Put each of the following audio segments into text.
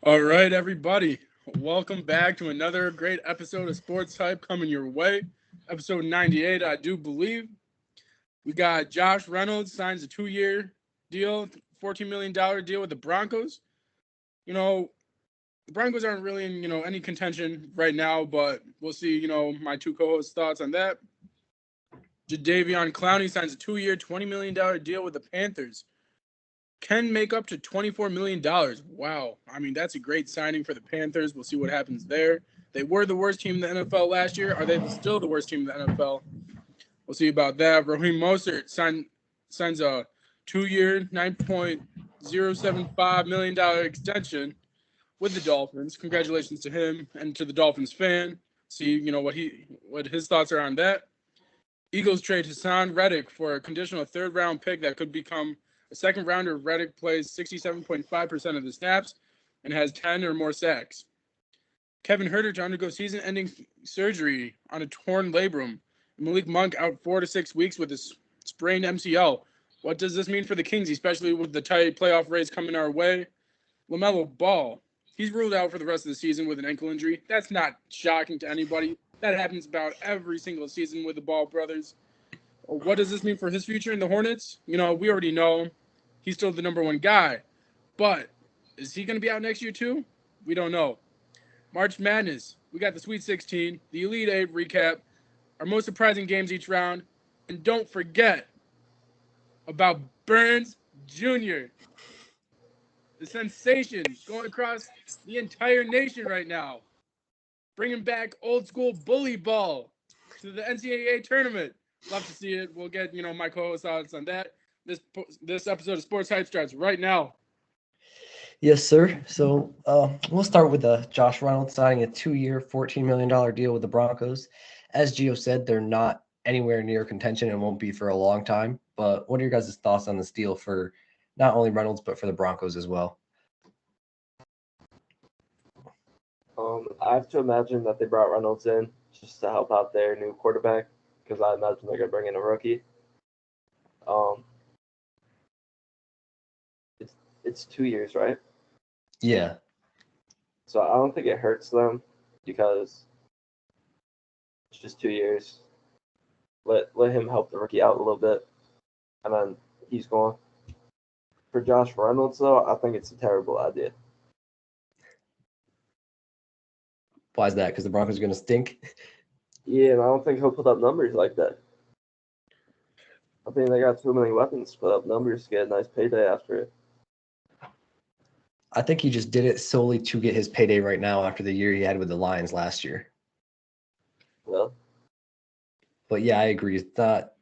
All right, everybody. Welcome back to another great episode of Sports Hype coming your way. Episode 98, I do believe. We got Josh Reynolds signs a 2-year deal, $14 million deal with the Broncos. You know, the Broncos aren't really in, any contention right now, but we'll see, my two co-hosts' thoughts on that. Jadeveon Clowney signs a 2-year, $20 million deal with the Panthers. Can make up to $24 million. Wow. I mean, that's a great signing for the Panthers. We'll see what happens there. They were the worst team in the NFL last year. Are they still the worst team in the NFL? We'll see about that. Raheem Mostert signs a 2-year, $9.075 million extension with the Dolphins. Congratulations to him and to the Dolphins fan. See, what his thoughts are on that. Eagles trade Hassan Reddick for a conditional third-round pick that could become a second rounder. Reddick plays 67.5% of the snaps and has 10 or more sacks. Kevin Herter to undergo season-ending surgery on a torn labrum. Malik Monk out 4 to 6 weeks with a sprained MCL. What does this mean for the Kings, especially with the tight playoff race coming our way? Lamelo Ball. He's ruled out for the rest of the season with an ankle injury. That's not shocking to anybody. That happens about every single season with the Ball brothers. What does this mean for his future in the Hornets? We already know he's still the number one guy. But is he going to be out next year too? We don't know. March Madness. We got the Sweet 16, the Elite 8 recap, our most surprising games each round. And don't forget about Burns Jr., the sensation going across the entire nation right now. Bringing back old school bully ball to the NCAA tournament. Love to see it. We'll get my co-host thoughts on that. This episode of Sports Hype starts right now. Yes, sir. So we'll start with Josh Reynolds signing a 2-year, $14 million deal with the Broncos. As Gio said, they're not anywhere near contention and won't be for a long time. But what are your guys' thoughts on this deal for not only Reynolds, but for the Broncos as well? I have to imagine that they brought Reynolds in just to help out their new quarterback because I imagine they're going to bring in a rookie. Um, it's 2 years, right? Yeah. So I don't think it hurts them because it's just 2 years. Let him help the rookie out a little bit, and then he's gone. For Josh Reynolds, though, I think it's a terrible idea. Why is that? Because the Broncos are going to stink? Yeah, and I don't think he'll put up numbers like that. I think they got too many weapons to put up numbers to get a nice payday after it. I think he just did it solely to get his payday right now after the year he had with the Lions last year. Well, But yeah, I agree. It's not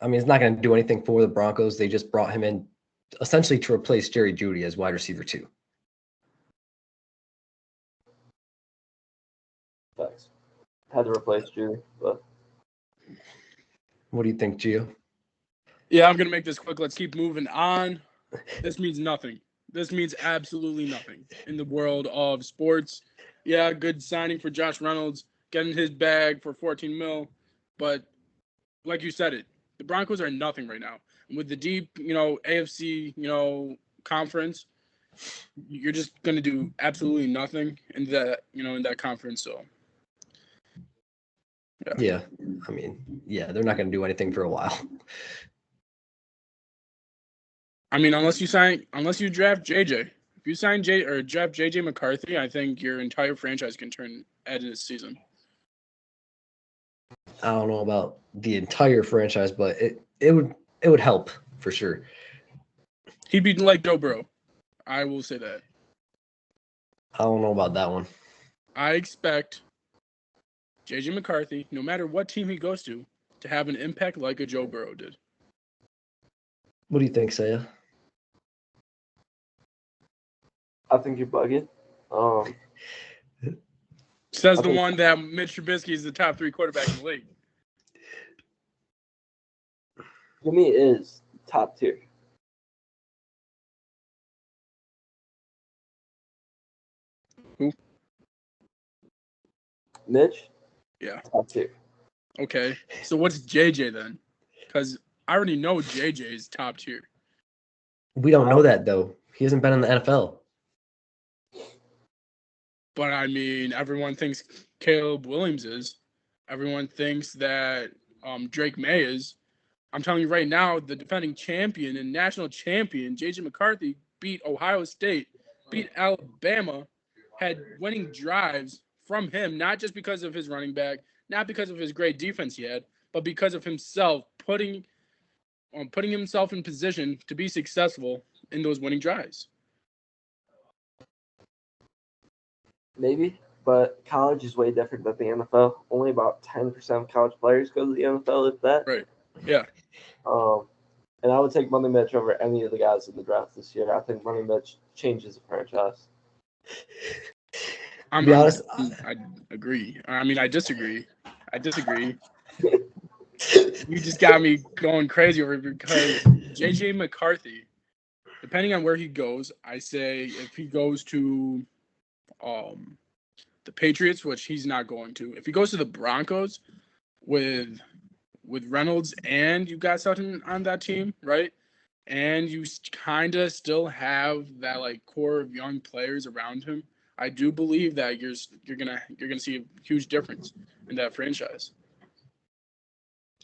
going to do anything for the Broncos. They just brought him in essentially to replace Jerry Jeudy as wide receiver 2. thanks. Had to replace Drew, but What do you think, Gio? Yeah, I'm going to make this quick. Let's keep moving on. This means nothing. This means absolutely nothing in the world of sports. Yeah, good signing for Josh Reynolds, getting his bag for 14 mil. But like you said it, the Broncos are nothing right now. And with the deep, AFC, conference, you're just going to do absolutely nothing in that conference. So, Yeah. They're not going to do anything for a while. unless you draft JJ. If you sign draft JJ McCarthy, I think your entire franchise can turn at this season. I don't know about the entire franchise, but it would help for sure. He'd be like Joe Burrow. I will say that. I don't know about that one. I expect JJ McCarthy, no matter what team he goes to have an impact like a Joe Burrow did. What do you think, Saya? I think you're bugging. Says the one that Mitch Trubisky is the top 3 quarterback in the league. Jimmy is top tier. Who? Mitch? Yeah. Top tier. Okay. So what's JJ then? Because I already know JJ is top tier. We don't know that, though. He hasn't been in the NFL. But I mean, everyone thinks Caleb Williams is. Everyone thinks that Drake May is. I'm telling you right now, the defending champion and national champion, J.J. McCarthy, beat Ohio State, beat Alabama, had winning drives from him, not just because of his running back, not because of his great defense he had, but because of himself putting himself in position to be successful in those winning drives. Maybe, but college is way different than the NFL. Only about 10% of college players go to the NFL, if that. Right. Yeah. And I would take Money Mitch over any of the guys in the draft this year. I think Money Mitch changes the franchise. To be honest, I agree. I mean, I disagree. You just got me going crazy over it because J.J. McCarthy, depending on where he goes, I say if he goes to the Patriots, which he's not going to, if he goes to the Broncos with Reynolds and you got Sutton on that team, right? And you kind of still have that like core of young players around him. I do believe that you're gonna see a huge difference in that franchise.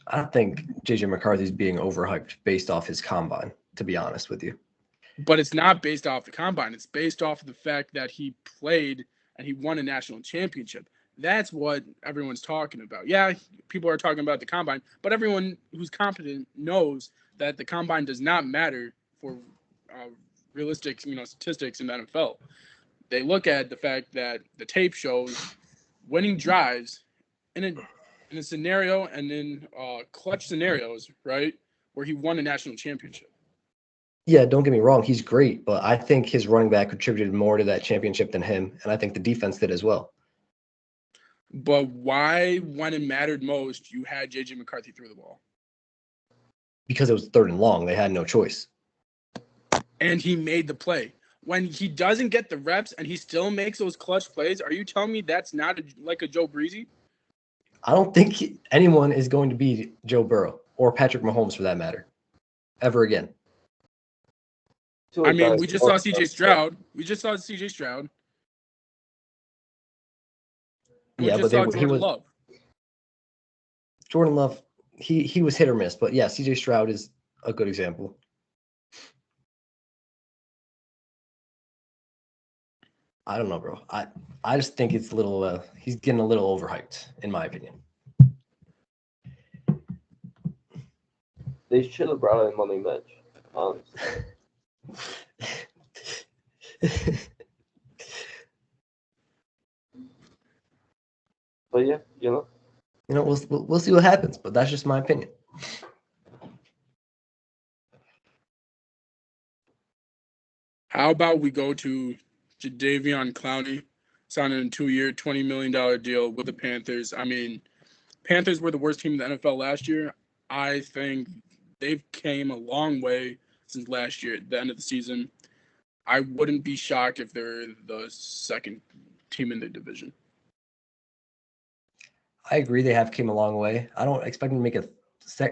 I think J.J. McCarthy's being overhyped based off his combine, to be honest with you. But it's not based off the combine. It's based off of the fact that he played and he won a national championship. That's what everyone's talking about. Yeah, people are talking about the combine, but everyone who's competent knows that the combine does not matter for realistic, statistics in the NFL. They look at the fact that the tape shows winning drives in a scenario and in clutch scenarios, right, where he won a national championship. Yeah, don't get me wrong, he's great, but I think his running back contributed more to that championship than him, and I think the defense did as well. But why, when it mattered most, you had J.J. McCarthy throw the ball? Because it was 3rd and long, they had no choice. And he made the play. When he doesn't get the reps and he still makes those clutch plays, are you telling me that's not like a Joe Breezy? I don't think anyone is going to be Joe Burrow or Patrick Mahomes for that matter, ever again. I mean, we just saw C.J. Stroud. Yeah, but Jordan Love, he was hit or miss, but yeah, C.J. Stroud is a good example. I don't know, bro. I just think it's a little. He's getting a little overhyped, in my opinion. They should have brought in Money Mitch, honestly. But yeah, we'll see what happens. But that's just my opinion. How about we go to Jadeveon Clowney, signing a 2-year, $20 million deal with the Panthers? I mean, Panthers were the worst team in the NFL last year. I think they've came a long way since last year at the end of the season. I wouldn't be shocked if they're the second team in the division. I agree they have came a long way. I don't expect them to make a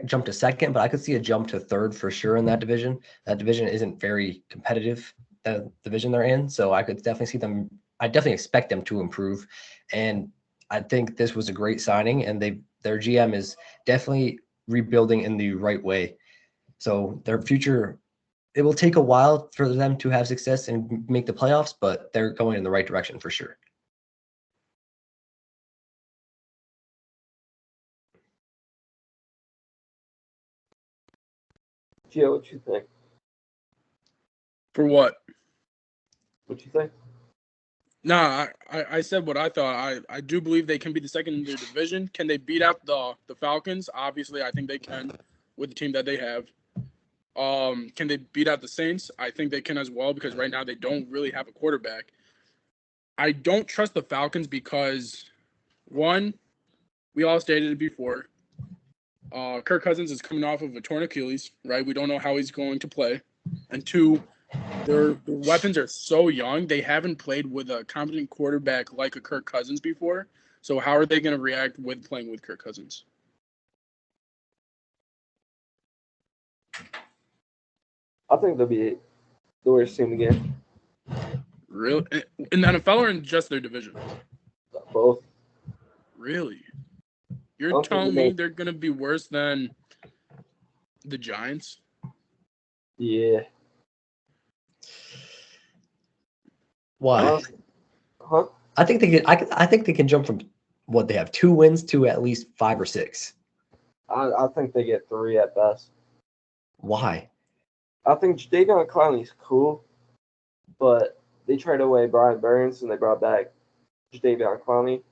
jump to second, but I could see a jump to third for sure in that division. That division isn't very competitive, the division they're in, so I could definitely see them. I definitely expect them to improve, and I think this was a great signing, and their GM is definitely rebuilding in the right way. So their future, it will take a while for them to have success and make the playoffs, but they're going in the right direction for sure. Gio, what you think? For what? What you think? Nah, I said what I thought. I do believe they can be the second in their division. Can they beat out the Falcons? Obviously, I think they can with the team that they have. Can they beat out the Saints? I think they can as well because right now they don't really have a quarterback. I don't trust the Falcons because, one, we all stated it before. Kirk Cousins is coming off of a torn Achilles, right? We don't know how he's going to play. And two, their weapons are so young. They haven't played with a competent quarterback like a Kirk Cousins before. So how are they going to react with playing with Kirk Cousins? I think they'll be the worst team again. Really? In the NFL or in just their division? Both. Really? I You're don't think telling they- me they're going to be worse than the Giants? Yeah. Why? Huh? I think they can jump from what they have 2 wins to at least 5 or 6. I think they get 3 at best. Why? I think Jadeveon Clowney's cool, but they traded away Brian Burns and they brought back Jadeveon Clowney.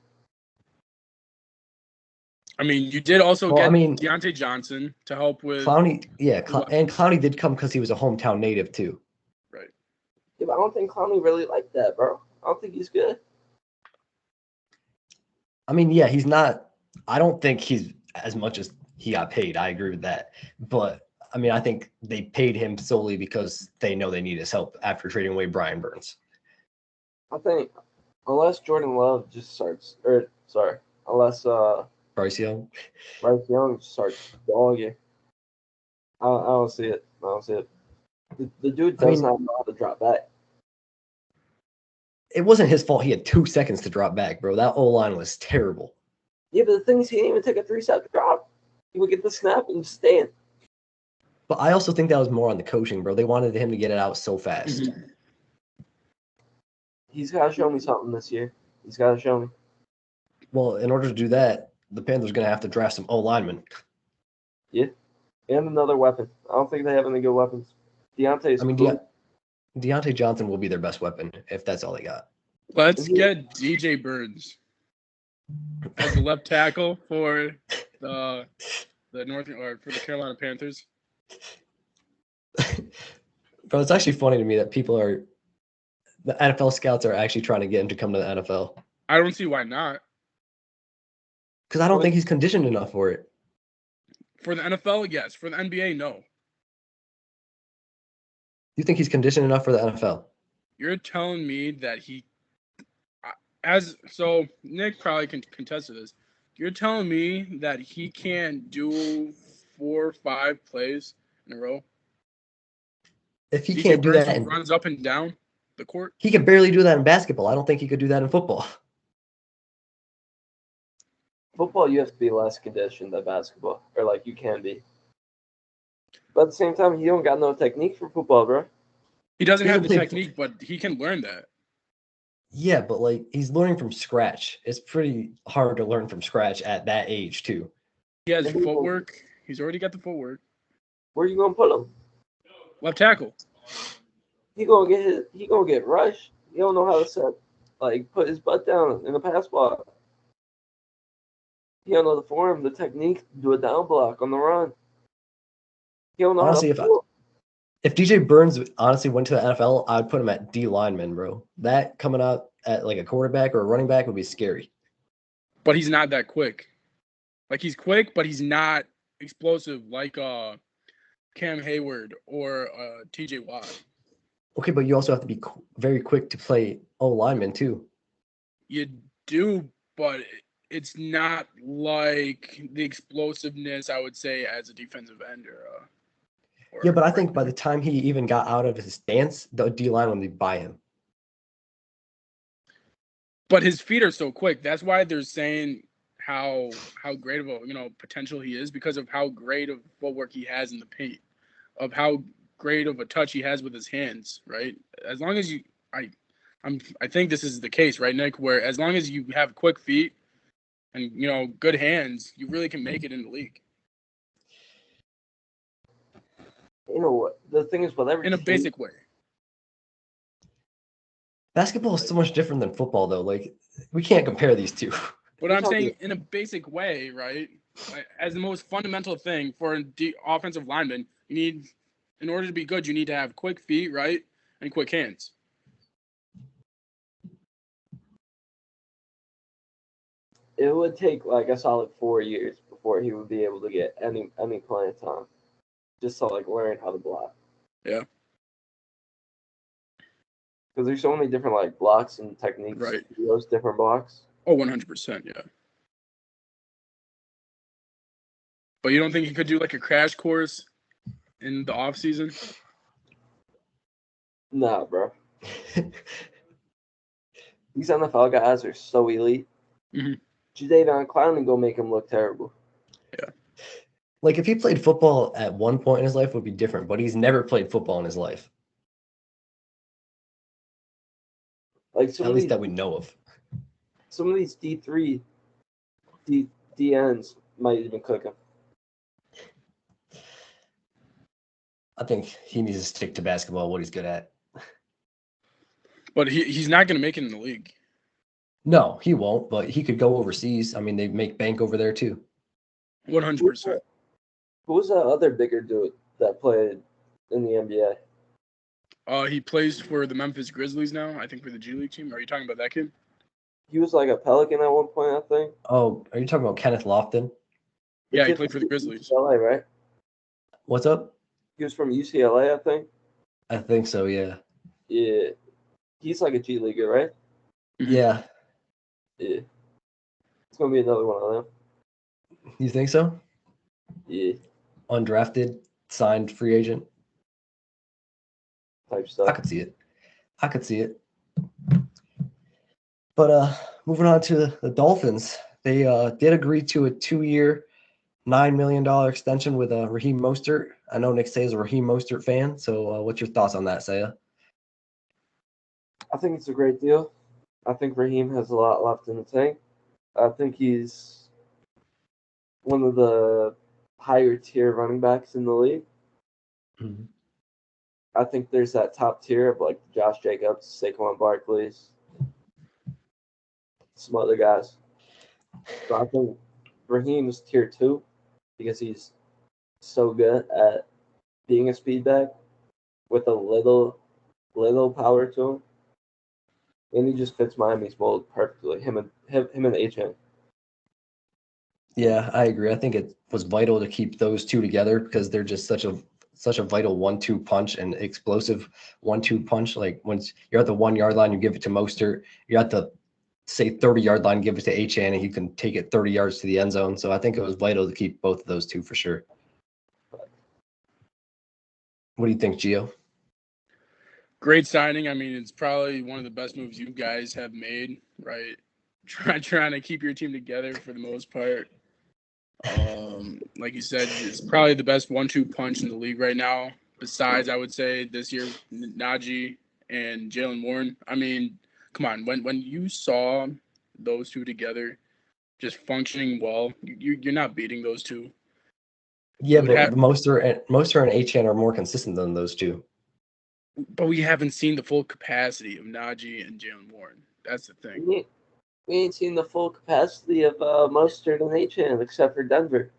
I mean, you did also Well, get I mean, Deontay Johnson to help with. Clowney, yeah, and Clowney did come because he was a hometown native too. Right. Yeah, but I don't think Clowney really like that, bro. I don't think he's good. I mean, yeah, he's not. I don't think he's as much as he got paid. I agree with that. But I mean, I think they paid him solely because they know they need his help after trading away Brian Burns. I think unless Jordan Love just starts, unless Bryce Young. Bryce Young starts dogging, I don't see it. I don't see it. The dude does not know how to drop back. It wasn't his fault. He had 2 seconds to drop back, bro. That O-line was terrible. Yeah, but the thing is, he didn't even take a 3-step drop. He would get the snap and stand. But I also think that was more on the coaching, bro. They wanted him to get it out so fast. Mhm. He's got to show me something this year. He's got to show me. Well, in order to do that, the Panthers are going to have to draft some O-linemen. And another weapon. I don't think they have any good weapons. Deontay's I mean, cool. Deontay Johnson will be their best weapon if that's all they got. Let's get DJ Burns as the left tackle for the for the Carolina Panthers. Bro, it's actually funny to me that the NFL scouts are actually trying to get him to come to the NFL. I don't see why not. Because I don't think he's conditioned enough for it. For the NFL, yes. For the NBA, no. You think he's conditioned enough for the NFL? You're telling me that Nick probably can contest to this. You're telling me that he can't do 4 or 5 plays in a row? If he DJ can't do Burns that, runs up and down the court. he can barely do that in basketball. I don't think he could do that in football. Football, you have to be less conditioned than basketball, or like you can be. But at the same time, he don't got no technique for football, bro. He doesn't He have the doesn't play- technique, but he can learn that. Yeah, but like he's learning from scratch. It's pretty hard to learn from scratch at that age too. He has footwork. He's already got the footwork. Where you gonna put him? Left tackle. He gonna get rushed. He don't know how to put his butt down in the pass block. He don't know the form, the technique, do a down block on the run. He don't know Honestly, how to if DJ Burns honestly went to the NFL, I'd put him at D lineman, bro. That coming out at like a quarterback or a running back would be scary. But he's not that quick. Like he's quick, but he's not explosive like Cam Hayward or TJ Watt. Okay, but you also have to be very quick to play O lineman too. You do, but it's not like the explosiveness I would say as a defensive end or Yeah, but I think by the time he even got out of his stance, the D line would be by him. But his feet are so quick. That's why they're saying how great of a potential he is, because of how great of footwork he has in the paint, of how great of a touch he has with his hands. Right? As long as I think this is the case, right, Nick? Where as long as you have quick feet and good hands, you really can make it in the league. You know what? The thing is with every In a team, basic way. Basketball is so much different than football, though. Like we can't compare these two. But I'm saying in a basic way, right? As the most fundamental thing for an offensive lineman, in order to be good, you need to have quick feet, right, and quick hands. it would take like a solid 4 years before he would be able to get any playing time, just to like learn how to block. Yeah. Because there's so many different like blocks and techniques. Right. Those different blocks. Oh, 100%, yeah. But you don't think he could do like a crash course in the off season? Nah, bro. These NFL guys are so elite. Mm-hmm. Jadeveon Clowney go make him look terrible. Yeah. Like if he played football at one point in his life, it would be different. But he's never played football in his life, Like some at of least these, that we know of. some of these D3 DNs might even cook him. I think he needs to stick to basketball, what he's good at. But he's not going to make it in the league. No, he won't, but he could go overseas. I mean, they make bank over there too. 100%. Who was that other bigger dude that played in the NBA? He plays for the Memphis Grizzlies now, I think for the G League team. Are you talking about that kid? He was like a Pelican at one point, I think. Oh, are you talking about Kenneth Lofton? Yeah, he kid played for the from Grizzlies. UCLA, right? What's up? He was from UCLA, I think. I think so, yeah. Yeah. He's like a G Leaguer, right? Mhm. Yeah. Yeah. It's going to be another one of them. You think so? Yeah. Undrafted, signed free agent. Type I stuff. could see it. I could see it. But moving on to the Dolphins, they did agree to a 2-year, $9 million extension with Raheem Mostert. I know Nick Say is a Raheem Mostert fan, so what's your thoughts on that, Saya? I think it's a great deal. I think Raheem has a lot left in the tank. I think he's one of the higher tier running backs in the league. Mm-hmm. I think there's that top tier of like Josh Jacobs, Saquon Barkley's, some other guys. So I think Raheem is tier 2 because he's so good at being a speed back with a little power to him. And he just fits Miami's mold perfectly. Him and H.N. Yeah, I agree. I think it was vital to keep those two together because they're just such a vital 1-2 punch and explosive 1-2 punch. Like once you're at the 1 yard line, you give it to Mostert. You're at the say 30-yard line, give it to H.N. and he can take it 30 yards to the end zone. So I think it was vital to keep both of those two for sure. What do you think, Gio? Great signing. I mean, it's probably one of the best moves you guys have made, right? Trying to keep your team together for the most part. Like you said, it's probably the best 1-2 punch in the league right now. Besides, I would say this year, Najee and Jalen Warren. I mean, come on, when you saw those two together, just functioning well, you're not beating those two. Yeah, Would but have, Mostert and H.N. are more consistent than those two. but we haven't seen the full capacity of Najee and Jalen Warren. That's the thing. We ain't seen the full capacity of Mostert and H.N. except for Denver.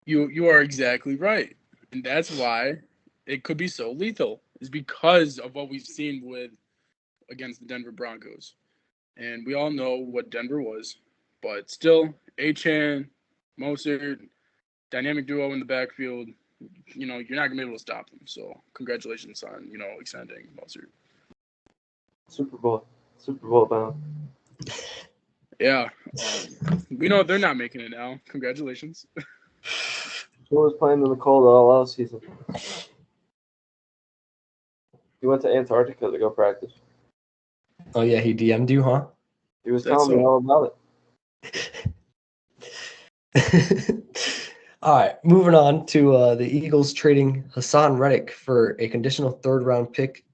You are exactly right, and that's why it could be so lethal. Is because of what we've seen with against the Denver Broncos, and we all know what Denver was, but still, Achane, Mostert, dynamic duo in the backfield. You know, you're not gonna be able to stop them. So congratulations on extending Mostert. Super Bowl bound. Yeah, we know they're not making it now. Congratulations. Who was playing in the cold all last season? He went to Antarctica to go practice. Oh yeah, he DM'd you, huh? He was That's telling me all about it. All right, moving on to the Eagles trading Hassan Reddick for a conditional third-round pick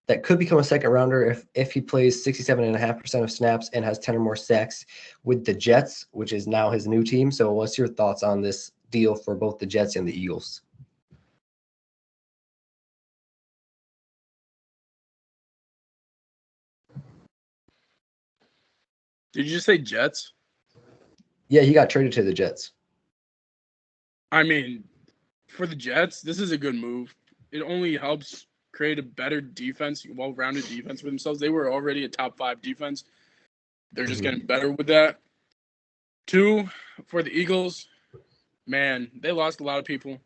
that could become a second-rounder if he plays 67.5% of snaps and has 10 or more sacks with the Jets, which is now his new team. So what's your thoughts on this deal for both the Jets and the Eagles? Did you just say Jets? Yeah, he got traded to the Jets. I mean, for the Jets, this is a good move. It only helps create a better defense, well-rounded defense for themselves. They were already a top 5 defense. They're just getting better with that. 2, for the Eagles, man, they lost a lot of people.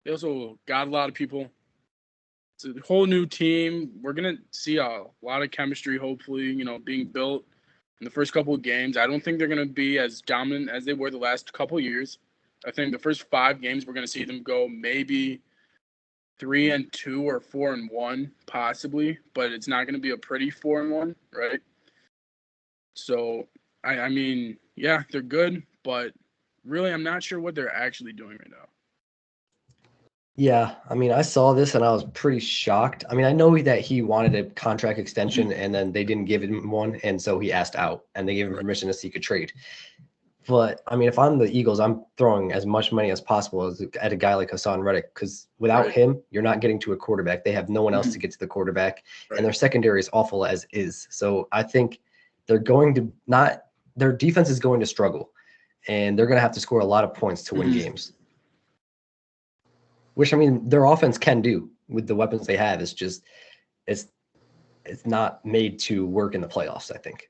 They also got a lot of people. It's a whole new team. We're going to see a lot of chemistry, hopefully, being built in the first couple of games. I don't think they're going to be as dominant as they were the last couple of years. I think the first 5 games, we're going to see them go maybe 3-2 or 4-1, possibly, but it's not going to be a pretty 4-1, right? So I mean, yeah, they're good, but really, I'm not sure what they're actually doing right now. Yeah, I mean, I saw this and I was pretty shocked. I mean, I know that he wanted a contract extension and then they didn't give him one, and so he asked out and they gave him Right. permission to seek a trade. But I mean, if I'm the Eagles, I'm throwing as much money as possible at a guy like Hassan Reddick, because without Right. him, you're not getting to a quarterback. They have no one else to get to the quarterback, Right. and their secondary is awful as is. So I think they're going to not. Their defense is going to struggle, and they're going to have to score a lot of points to win Mhm. games. Which I mean, their offense can do with the weapons they have. It's just it's it's not made to work in the playoffs, I think.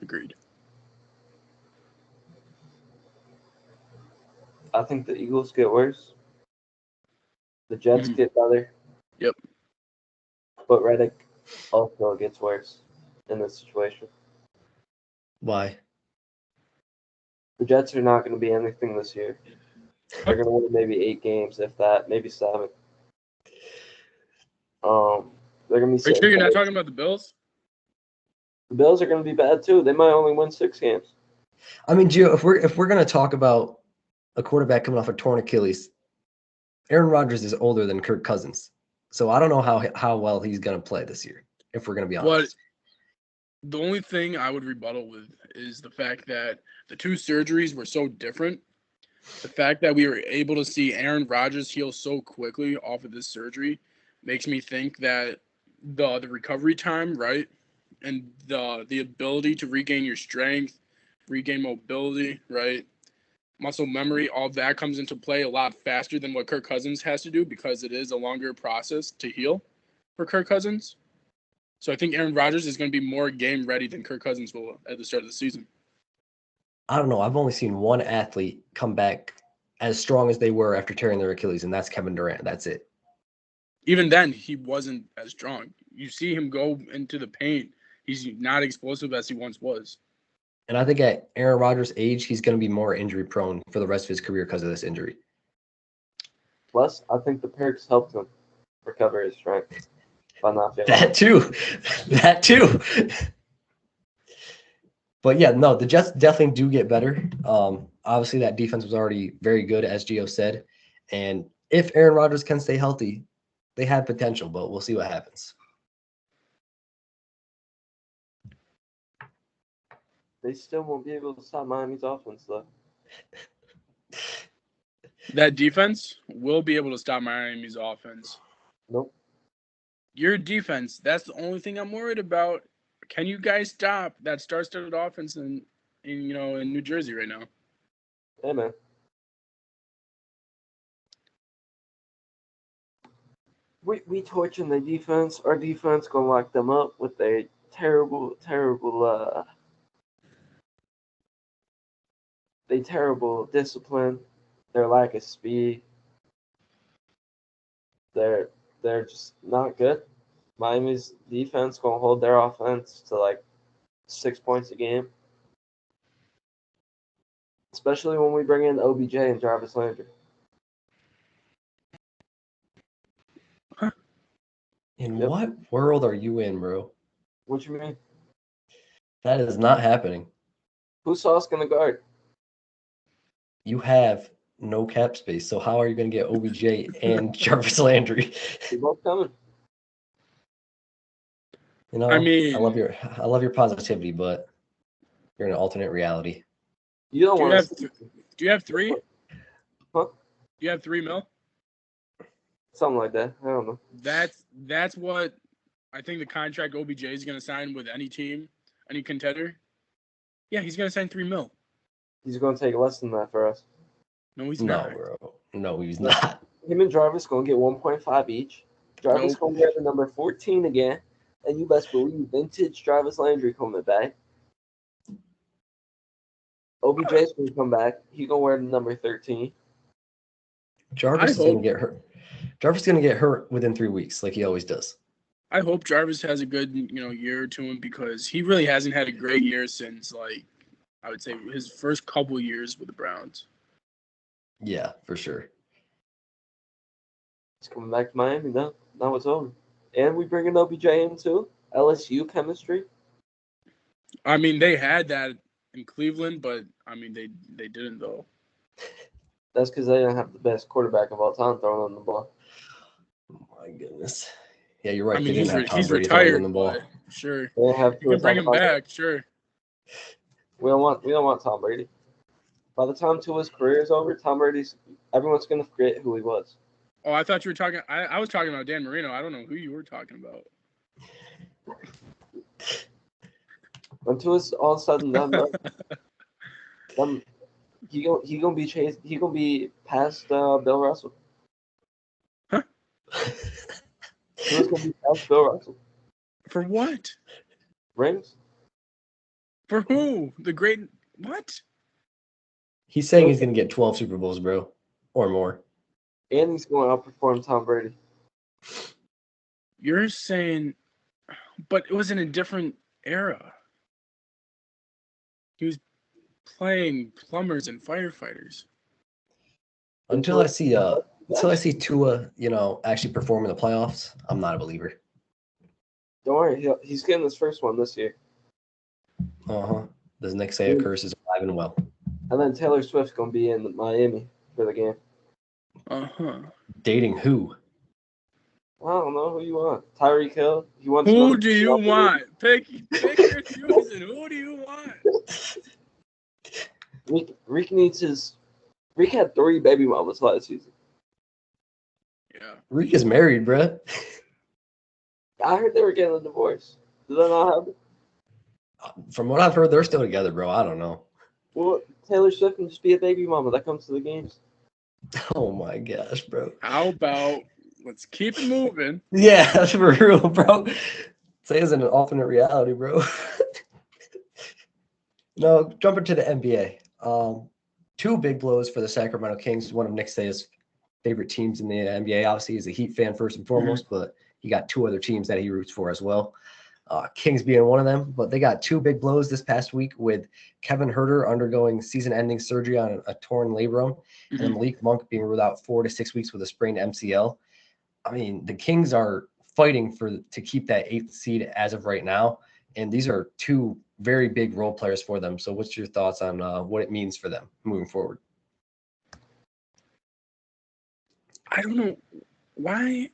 Agreed. I think the Eagles get worse. The Jets Mhm. get better. Yep. But Reddick also gets worse in this situation. Why? The Jets are not going to be anything this year. They're going to win maybe 8 games, if that, maybe 7. They're going to be Are you sitting. sure you're not talking about the Bills? The Bills are going to be bad too. They might only win 6 games. I mean, Gio, if we're going to talk about a quarterback coming off a torn Achilles, Aaron Rodgers is older than Kirk Cousins. So I don't know how well he's going to play this year, if we're going to be But honest. the only thing I would rebuttal with is the fact that the two surgeries were so different. The fact that we were able to see Aaron Rodgers heal so quickly off of this surgery makes me think that the recovery time, right, and the ability to regain your strength, regain mobility, right, muscle memory, all that comes into play a lot faster than what Kirk Cousins has to do, because it is a longer process to heal for Kirk Cousins. So I think Aaron Rodgers is going to be more game ready than Kirk Cousins will at the start of the season. I don't know. I've only seen one athlete come back as strong as they were after tearing their Achilles, and that's Kevin Durant. That's it. Even then, he wasn't as strong. You see him go into the paint. He's not explosive as he once was. And I think at Aaron Rodgers' age, he's going to be more injury prone for the rest of his career because of this injury. Plus, I think the perks helped him recover his strength by not feeling That too. That too. But yeah, no, the Jets definitely do get better. Obviously, that defense was already very good, as Gio said. And if Aaron Rodgers can stay healthy, they have potential, but we'll see what happens. They still won't be able to stop Miami's offense, though. That defense will be able to stop Miami's offense. Nope. Your defense, that's the only thing I'm worried about. Can you guys stop that star-studded offense in New Jersey right now? Hey, man. We torching the defense. Our defense gonna lock them up with their terrible discipline, their lack of speed. They're just not good. Miami's defense gonna hold their offense to like 6 points a game. Especially when we bring in OBJ and Jarvis Landry. In Yep. what world are you in, bro? What you mean? That is not happening. Who's Sauce gonna guard? You have no cap space, so how are you going to get OBJ and Jarvis Landry? They're both coming. You know, I mean, I love your positivity, but you're in an alternate reality. You don't do you want have to. do you have three? Huh? Do you have $3 million? Something like that. I don't know. That's what I think the contract OBJ is going to sign with any team, any contender. Yeah, he's going to sign $3 million. He's going to take less than that for us. No, he's No, not. bro. No, he's not. Him and Jarvis going to get 1.5 each. Jarvis Nope. going to wear the number 14 again. And you best believe vintage Jarvis Landry coming back. OBJ's going to come back. He going to wear the number 13. Jarvis is going to get hurt. Jarvis is going to get hurt within 3 weeks, like he always does. I hope Jarvis has a good, year to him, because he really hasn't had a great year since, like, I would say his first couple years with the Browns. Yeah, for sure. He's coming back to Miami now. Now it's over. And we bring in OBJ in too. LSU chemistry. I mean, they had that in Cleveland, but I mean, they didn't though. That's because they didn't have the best quarterback of all time throwing on the ball. Oh my goodness. Yeah, you're right. I They mean, didn't have Tom he's Brady throwing retired, them the ball. but sure, They didn't have you can bring him Tua back. Sure. We don't want Tom Brady. By the time Tua's career is over, everyone's gonna forget who he was. Oh, I thought you were talking. I was talking about Dan Marino. I don't know who you were talking about. When Tua's all said and done, bro, he gonna be chased. He gonna be past Bill Russell. Huh? Tua's gonna be past Bill Russell. For what? Rings. For who? The great what? He's saying he's going to get 12 Super Bowls, bro, or more. And he's going to outperform Tom Brady. You're saying, but it was in a different era. He was playing plumbers and firefighters. Until I see Tua, actually perform in the playoffs, I'm not a believer. Don't worry, he's getting his first one this year. The Nick Saban curse is alive and well. And then Taylor Swift's gonna be in Miami for the game. Dating who? I don't know who you want. Tyreek Hill. Who do you want? Pick your choosing. Who do you want? Reek had 3 baby mamas last season. Yeah. Reek is married, bruh. I heard they were getting a divorce. Did that not happen? From what I've heard, they're still together, bro. I don't know. Well, Taylor Swift can just be a baby mama that comes to the games. Oh my gosh, bro. How about let's keep it moving? Yeah, that's for real, bro. Say it's an alternate reality, bro. No, jumping to the NBA. 2 big blows for the Sacramento Kings. One of Nick Saban's favorite teams in the NBA. Obviously, he's a Heat fan first and foremost, but he got 2 other teams that he roots for as well. Kings being one of them, but they got 2 big blows this past week with Kevin Huerter undergoing season-ending surgery on a torn labrum, and then Malik Monk being ruled out 4 to 6 weeks with a sprained MCL. I mean, the Kings are fighting to keep that 8th seed as of right now, and these are 2 very big role players for them. So, what's your thoughts on what it means for them moving forward? I don't know why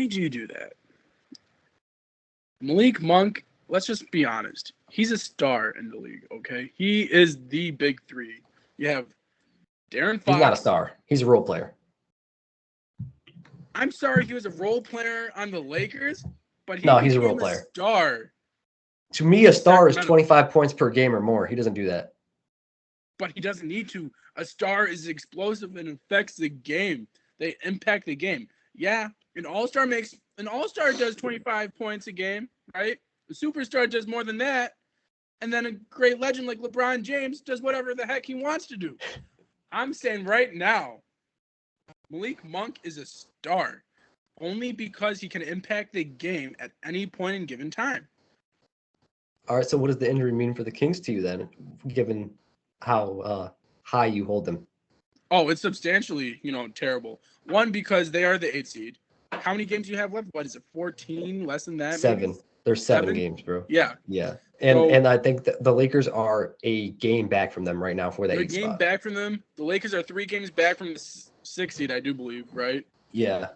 do you do that? Malik Monk, let's just be honest. He's a star in the league, okay? He is the big 3. You have Darren Fox. He's not a star. He's a role player. I'm sorry he was a role player on the Lakers, but he's a role player. Star. To me, a star is 25 points per game or more. He doesn't do that. But he doesn't need to. A star is explosive and affects the game. They impact the game. Yeah, an all-star does 25 points a game, right? A superstar does more than that. And then a great legend like LeBron James does whatever the heck he wants to do. I'm saying right now, Malik Monk is a star only because he can impact the game at any point in given time. All right, so what does the injury mean for the Kings to you then, given how high you hold them? Oh, it's substantially, terrible. One, because they are the 8th seed. How many games do you have left? What is it, 14? Less than that? 7. Maybe? There's 7 games, bro. Yeah. And I think that the Lakers are a game back from them right now for that 8th spot. A game back from them. The Lakers are 3 games back from the 6th seed, I do believe, right? Yeah.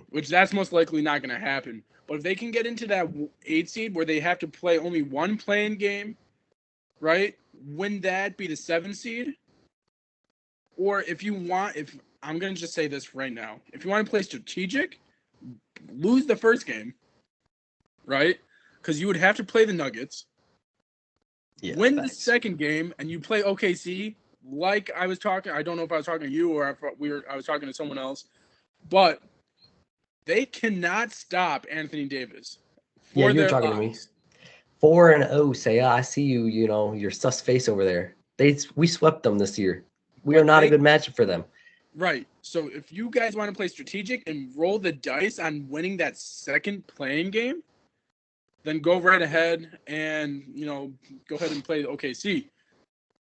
Which that's most likely not going to happen. But if they can get into that 8th seed where they have to play only 1 play-in game, right? Wouldn't that be the 7th seed? Or if I'm going to just say this right now. If you want to play strategic, lose the first game, right? Because you would have to play the Nuggets. Yeah, win the second game, and you play OKC like I was talking. I don't know if I was talking to you or I was talking to someone else, but they cannot stop Anthony Davis. Yeah, you were talking to me. 4-0, say, I see you. Your sus face over there. We swept them this year. We are not a good matchup for them. Right. So if you guys want to play strategic and roll the dice on winning that second playing game, then go right ahead and, go ahead and play OKC.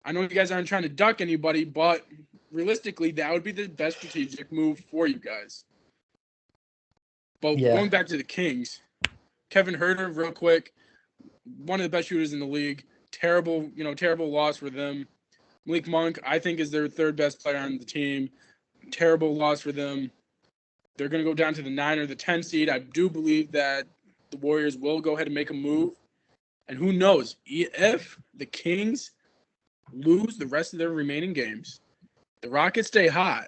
I know you guys aren't trying to duck anybody, but realistically, that would be the best strategic move for you guys. But going back to the Kings, Kevin Huerter, real quick, one of the best shooters in the league. Terrible loss for them. Malik Monk, I think, is their third best player on the team. Terrible loss for them. They're going to go down to the 9 or the 10 seed. I do believe that the Warriors will go ahead and make a move. And who knows, if the Kings lose the rest of their remaining games, the Rockets stay hot,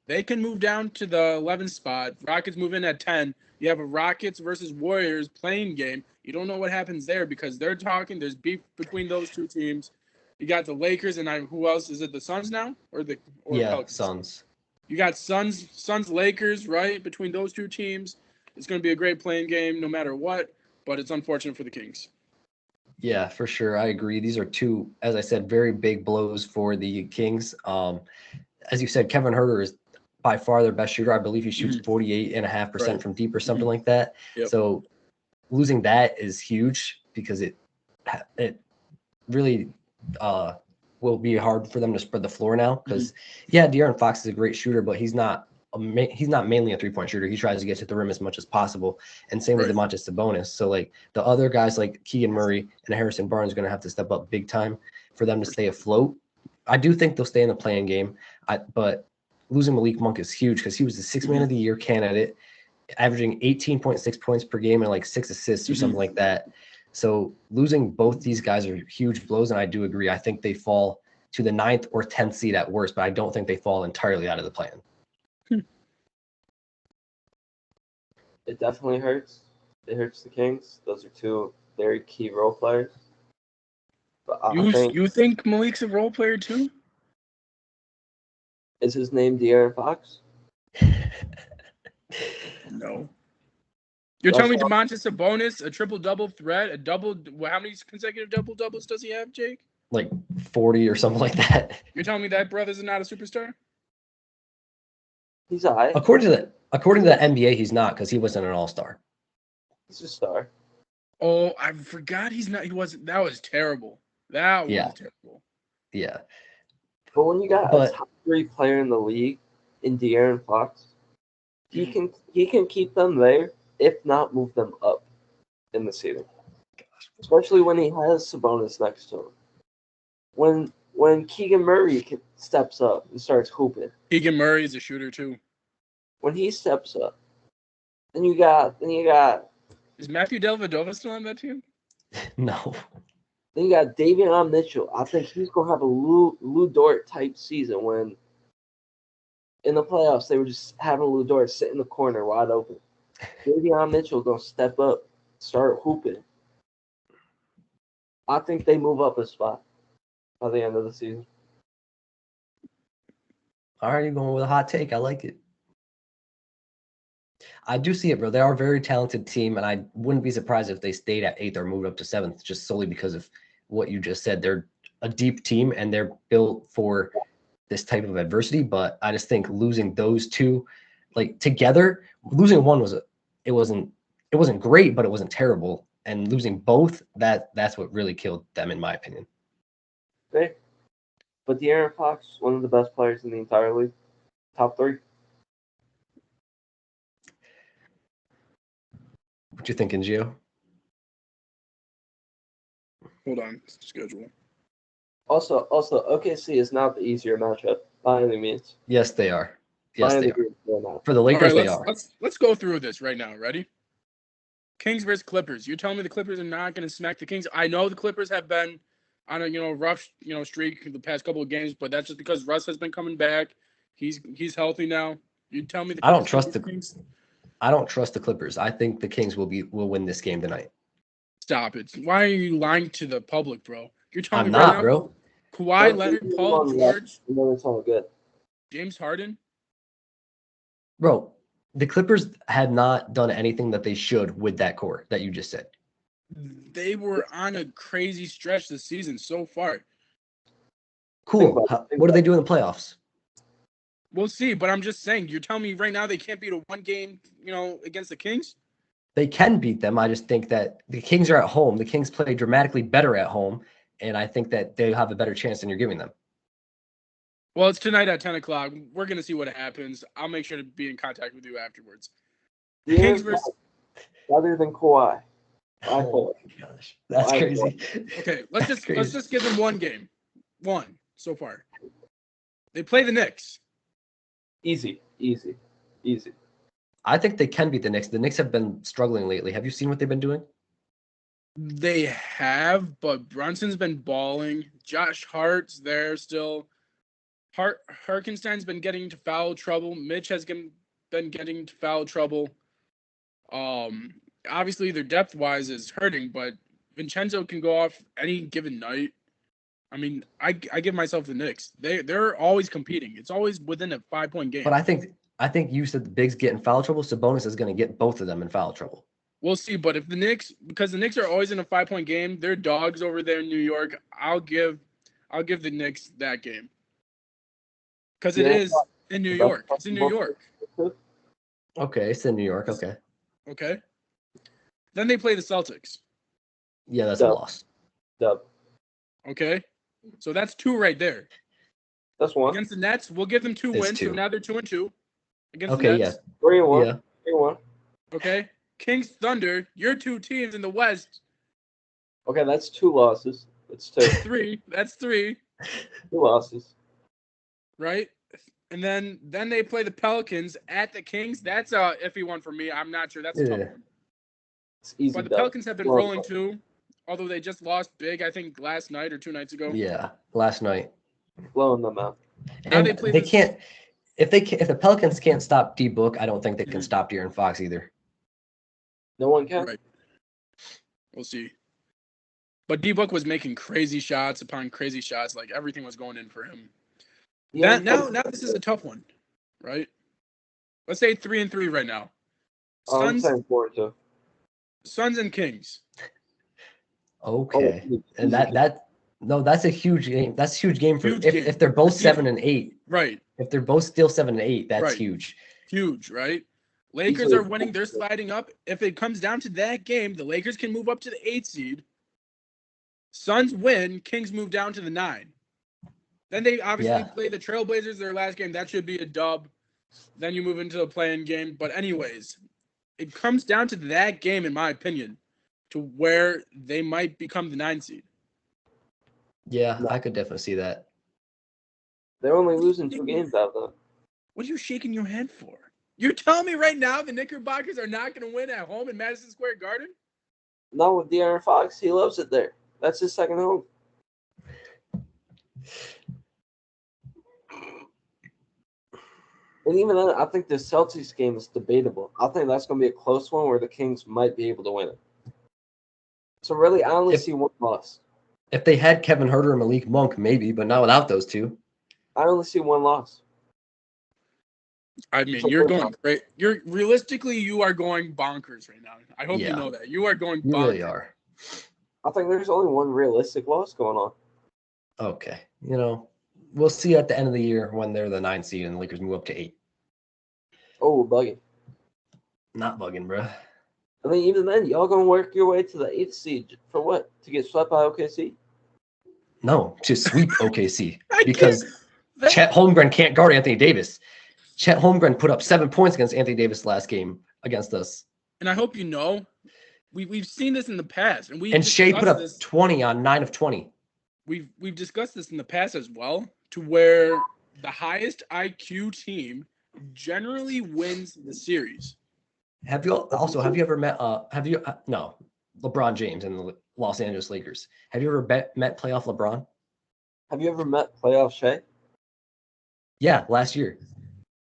they can move down to the 11th spot. Rockets move in at 10. You have a Rockets versus Warriors playing game. You don't know what happens there because they're talking. There's beef between those two teams. You got the Lakers and who else? Is it the Suns now or Pelicans? Suns. You got Suns, Lakers, right? Between those two teams, it's going to be a great playing game no matter what. But it's unfortunate for the Kings. Yeah, for sure. I agree. These are two, as I said, very big blows for the Kings. As you said, Kevin Huerter is by far their best shooter. I believe he shoots 48.5% from deep or something like that. Yep. So losing that is huge because it really will be hard for them to spread the floor now. Because De'Aaron Fox is a great shooter, but he's not mainly a 3-point shooter. He tries to get to the rim as much as possible, and same with Domantas Sabonis. So like the other guys like Keegan Murray and Harrison Barnes are going to have to step up big time for them to stay afloat. I do think they'll stay in the playing game, but losing Malik Monk is huge because he was the 6th man of the year candidate, averaging 18.6 points per game and like 6 assists or something like that. So losing both these guys are huge blows, and I do agree. I think they fall to the 9th or 10th seed at worst, but I don't think they fall entirely out of the plan. It definitely hurts. It hurts the Kings. Those are two very key role players. But You think Malik's a role player too? Is his name De'Aaron Fox? No. You're telling me Domantas Sabonis, a triple-double threat, how many consecutive double-doubles does he have, Jake? Like 40 or something like that. You're telling me that brother's not a superstar? He's all right. According to the NBA, he's not because he wasn't an all-star. He's a star. Oh, I forgot he wasn't. That was terrible. That was terrible. Yeah. But when you got a top 3 player in the league in De'Aaron Fox, he can keep them there, if not move them up in the season. Especially when he has Sabonis next to him. When Keegan Murray steps up and starts hooping. Keegan Murray is a shooter too. When he steps up, then you got. Is Matthew Dellavedova still on that team? No. Then you got Davion Mitchell. I think he's gonna have a Lou Dort type season when in the playoffs they were just having Lou Dort sit in the corner wide open. Davion Mitchell gonna step up, start hooping. I think they move up a spot by the end of the season. All right, you're going with a hot take. I like it. I do see it, bro. They are a very talented team, and I wouldn't be surprised if they stayed at 8th or moved up to 7th, just solely because of what you just said. They're a deep team, and they're built for this type of adversity. But I just think losing those two, like together, losing one wasn't great, but it wasn't terrible. And losing both, that's what really killed them, in my opinion. Okay. But De'Aaron Fox, one of the best players in the entire league. Top 3. What you thinking, Gio? Hold on, schedule. Also, OKC is not the easier matchup by any means. Yes, they are. Yes, they are. For the All Lakers, right, they are. Let's go through this right now. Ready? Kings versus Clippers. You're telling me the Clippers are not going to smack the Kings? I know the Clippers have been on a rough streak the past couple of games, but that's just because Russ has been coming back. He's healthy now. You tell me I don't trust the Kings. I don't trust the Clippers. I think the Kings will win this game tonight. Stop it. Why are you lying to the public, bro? You're telling me right now, bro. Kawhi Leonard, Paul George, and then it's all good. James Harden. Bro, the Clippers had not done anything that they should with that core that you just said. They were on a crazy stretch this season so far. Cool. What do they do in the playoffs? We'll see, but I'm just saying, you're telling me right now they can't beat a one game, against the Kings? They can beat them. I just think that the Kings are at home. The Kings play dramatically better at home, and I think that they have a better chance than you're giving them. Well, it's tonight at 10 o'clock. We're going to see what happens. I'll make sure to be in contact with you afterwards. Kings versus other than Kawhi. Oh my gosh, that's crazy. Okay, let's That's just give them one game. One so far. They play the Knicks. Easy. I think they can beat the Knicks. The Knicks have been struggling lately. Have you seen what they've been doing? They have, but Brunson's been balling. Josh Hart's there still. Harkenstein's been getting into foul trouble. Mitch has been getting into foul trouble. Obviously their depth wise is hurting, but Vincenzo can go off any given night. I mean, I give myself the Knicks. They're always competing. It's always within a 5-point game. But I think you said the Bigs get in foul trouble. Sabonis is going to get both of them in foul trouble. We'll see. But if because the Knicks are always in a 5-point game, they're dogs over there in New York. I'll give the Knicks that game. Because it is in New York. It's in New York. Okay, it's in New York. Okay. Then they play the Celtics. Yeah, that's a loss. Dub. Okay. So that's 2 right there. That's 1. Against the Nets, we'll give them 2 It's wins. 2. So now they're 2-2. Against the Okay, Nets. 3-1. Yeah. 3-1. Okay. Kings, Thunder, your 2 teams in the West. Okay, that's 2 losses. That's 2. 3. That's 3. 2 losses. Right? And then they play the Pelicans at the Kings. That's a iffy one for me. I'm not sure. That's a tough one. It's easy. But the Pelicans have been rolling too, although they just lost big, I think, last night or 2 nights ago. Yeah, last night. Blowing them out. Now And they can't. If the Pelicans can't stop D Book, I don't think they can stop De'Aaron Fox either. No one can. Right. We'll see. But D Book was making crazy shots upon crazy shots. Like everything was going in for him. Yeah, Now this is a tough one, right? Let's say 3-3 right now. I'm saying 4-2. Suns and Kings. Okay, and that's a huge game. That's a huge game for if they're both 7-8. Right. If they're both still 7-8, that's Right. huge. Huge, right? Lakers are winning. They're sliding up. If it comes down to that game, the Lakers can move up to the 8th seed. Suns win. Kings move down to the 9. Then they obviously play the Trailblazers their last game. That should be a dub. Then you move into the play-in game. But anyways, it comes down to that game, in my opinion, to where they might become the 9 seed. Yeah, I could definitely see that. They're only losing 2 games out of that. What are you shaking your head for? You're telling me right now the Knickerbockers are not going to win at home in Madison Square Garden? Not with De'Aaron Fox. He loves it there. That's his second home. And even then, I think the Celtics game is debatable. I think that's going to be a close one where the Kings might be able to win it. So really, I only see 1 loss. If they had Kevin Huerter and Malik Monk, maybe, but not without those 2. I only see 1 loss. I mean, you're going great. Realistically, you are going bonkers right now. I hope you know that. You are going bonkers. You really are. I think there's only 1 realistic loss going on. Okay. We'll see at the end of the year when they're the 9 seed and the Lakers move up to 8. Oh, bugging. Not bugging, bro. I mean, even then, y'all going to work your way to the 8th seed for what? To get swept by OKC? No, to sweep OKC. Because Chet Holmgren can't guard Anthony Davis. Chet Holmgren put up 7 points against Anthony Davis last game against us. And I hope you know, we've seen this in the past. And Shea put up 20 on 9 of 20. We've discussed this in the past as well, to where the highest IQ team generally wins the series. Have you ever met LeBron James and the Los Angeles Lakers? Have you ever met playoff LeBron? Have you ever met playoff Shea? Yeah, last year.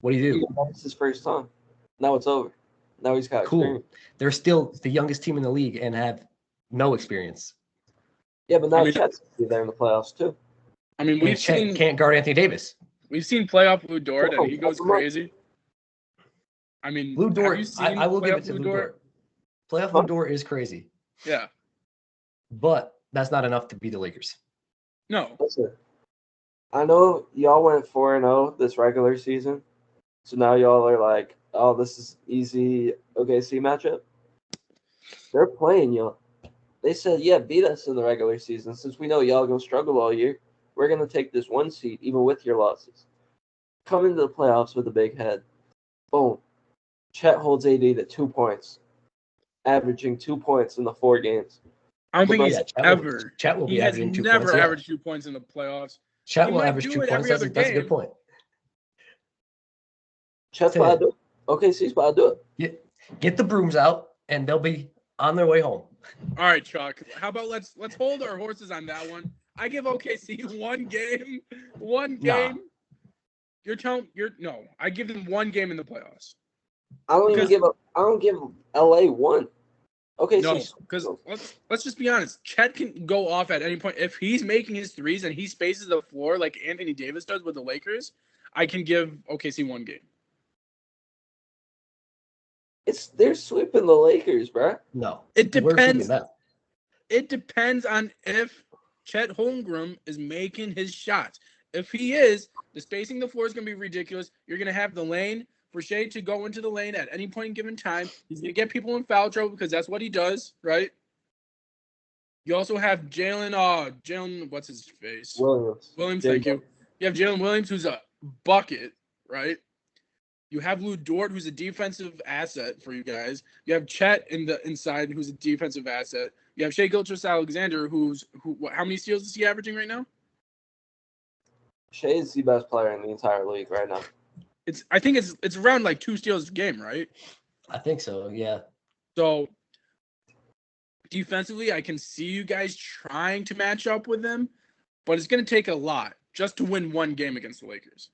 What do you do? It's his first time. Now it's over. Now he's got experience. They're still the youngest team in the league and have no experience. Yeah, but now Chet's going to be there in the playoffs too. I mean, Chet can't guard Anthony Davis. We've seen playoff Lou Dort, and he goes crazy. I mean, Lou Dort, I will give it to Lou Dort. Playoff Lou Dort is crazy. Yeah. But that's not enough to beat the Lakers. No. Listen, I know y'all went 4-0 this regular season. So now y'all are like, oh, this is easy OKC matchup. They're playing y'all. They said, yeah, beat us in the regular season. Since we know y'all going to struggle all year, we're going to take this 1 seed, even with your losses. Come into the playoffs with a big head. Boom. Chet holds AD to 2 points. averaging 2 points in the 4 games. I don't think LeBron- he's Chet ever. Chet will He be has averaging 2 never points. Yeah. averaged 2 points in the playoffs. Chet He will might average do 2 it points. every other That's a good game. point. Chet's about to do it. OKC's about to do it. Get the brooms out, and they'll be on their way home. All right, Chuck. How about let's hold our horses on that one. I give OKC one game. One Nah. game. No. I give them one game in the playoffs. I don't give LA one. Okay, No, because let's just be honest. Chet can go off at any point. If he's making his threes and he spaces the floor like Anthony Davis does with the Lakers, I can give OKC one game. They're sweeping the Lakers, bro. No. It We're sweeping depends. them. It depends on if Chet Holmgren is making his shots. If he is, the spacing the floor is going to be ridiculous. You're going to have the lane for Shea to go into the lane at any point in given time. He's going to get people in foul trouble because that's what he does, right? You also have Jalen, what's his face? Williams, thank you. You have Jalen Williams, who's a bucket, right? You have Lou Dort, who's a defensive asset for you guys. You have Chet in the inside, who's a defensive asset. You have Shea Gilgeous-Alexander, who how many steals is he averaging right now? Shea is the best player in the entire league right now. I think it's around like 2 steals a game, right? I think so, yeah. So defensively, I can see you guys trying to match up with them, but it's going to take a lot just to win one game against the Lakers.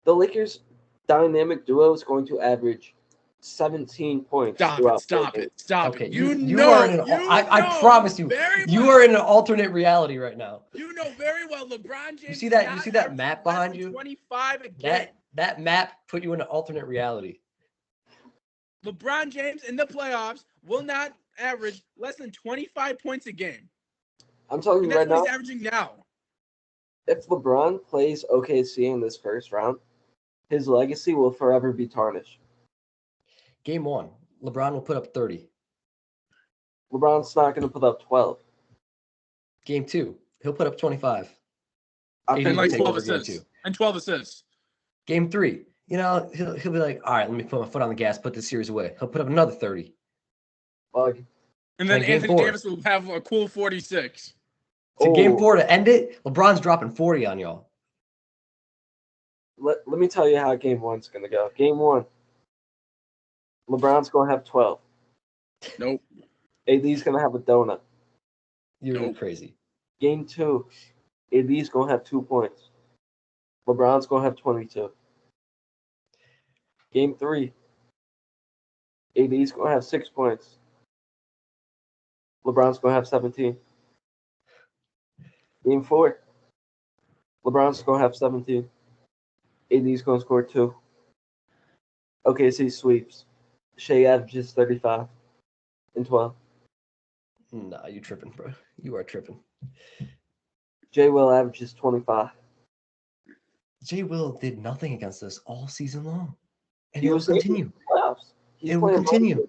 The Lakers' dynamic duo is going to average 17 points. Stop it. Okay, I promise you, you are in an alternate reality right now. You know very well LeBron James. You see that map behind you? 25 a game. That map put you in an alternate reality. LeBron James in the playoffs will not average less than 25 points a game. I'm telling you right now. That's what he's averaging now. If LeBron plays OKC in this first round, his legacy will forever be tarnished. Game 1, LeBron will put up 30. LeBron's not going to put up 12. Game 2, he'll put up 25. And like 12 assists. And 12 assists. Game 3, he'll be like, all right, let me put my foot on the gas, put this series away. He'll put up another 30. And then Anthony Davis will have a cool 46. So Game 4 to end it, LeBron's dropping 40 on y'all. Let me tell you how Game 1's going to go. Game 1, LeBron's going to have 12. Nope. AD's going to have a donut. You're crazy. Game 2, AD's going to have 2 points. LeBron's going to have 22. Game 3, AD's going to have 6 points. LeBron's going to have 17. Game 4, LeBron's going to have 17. AD's going to score 2. OKC sweeps. Shea averages 35 and 12. Nah, you tripping, bro. You are tripping. J. Will averages 25. J. Will did nothing against us all season long. And He it will was in the continue. playoffs. It will continue.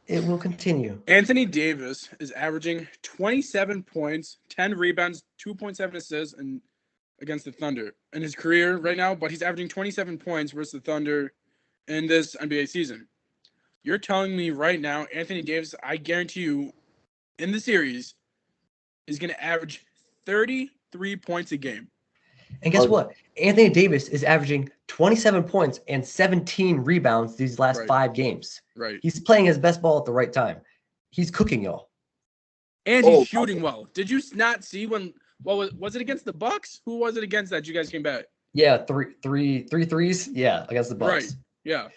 It will continue. Anthony Davis is averaging 27 points, 10 rebounds, 2.7 assists, and against the Thunder in his career right now, but he's averaging 27 points versus the Thunder in this NBA season. You're telling me right now, Anthony Davis, I guarantee you, in the series, is going to average 33 points a game. And guess what? Anthony Davis is averaging 27 points and 17 rebounds these last 5 games. Right. He's playing his best ball at the right time. He's cooking y'all. And he's shooting well. Did you not see when? Well, was it against the Bucks? Who was it against that you guys came back? Yeah, three threes. Yeah, against the Bucks. Right. Yeah.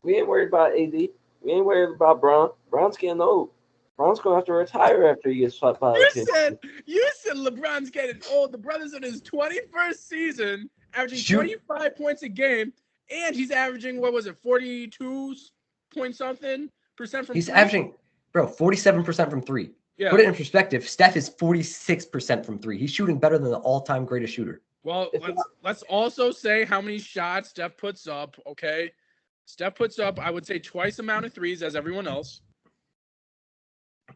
We ain't worried about AD. We ain't worried about Bron. Bron's getting old. Bron's going to have to retire after he gets swept by the team. You said LeBron's getting old. The brother's in his 21st season, averaging 25 points a game, and he's averaging, 42 point something percent from He's three? averaging, 47% from 3. Yeah. Put it in perspective. Steph is 46% from 3. He's shooting better than the all-time greatest shooter. Well, let's also say how many shots Steph puts up, okay? Steph puts up, I would say, twice the amount of threes as everyone else.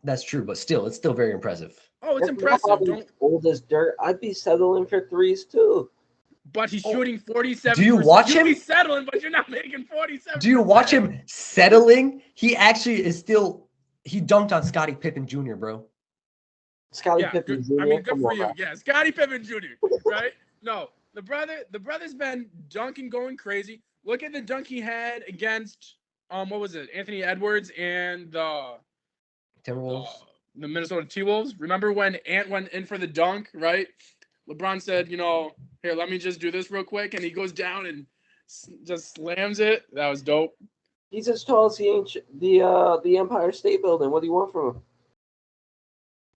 That's true, but still, it's still very impressive. Oh, it's impressive. Old as dirt. I'd be settling for threes too. But he's shooting 47%. Do you watch him? You'd be settling, but you're not making 47%. Do you watch him settling? He actually is still. He dunked on Scottie Pippen Jr., bro. Scottie Yeah, Pippen good, Jr. I mean, good Come for on, you. man. Yeah, Scottie Pippen Jr., right? No, the brother's been dunking, going crazy. Look at the dunk he had against, what was it? Anthony Edwards and the Timberwolves. the Minnesota T-Wolves. Remember when Ant went in for the dunk, right? LeBron said, here, let me just do this real quick. And he goes down and just slams it. That was dope. He's as tall as the Empire State Building. What do you want from him?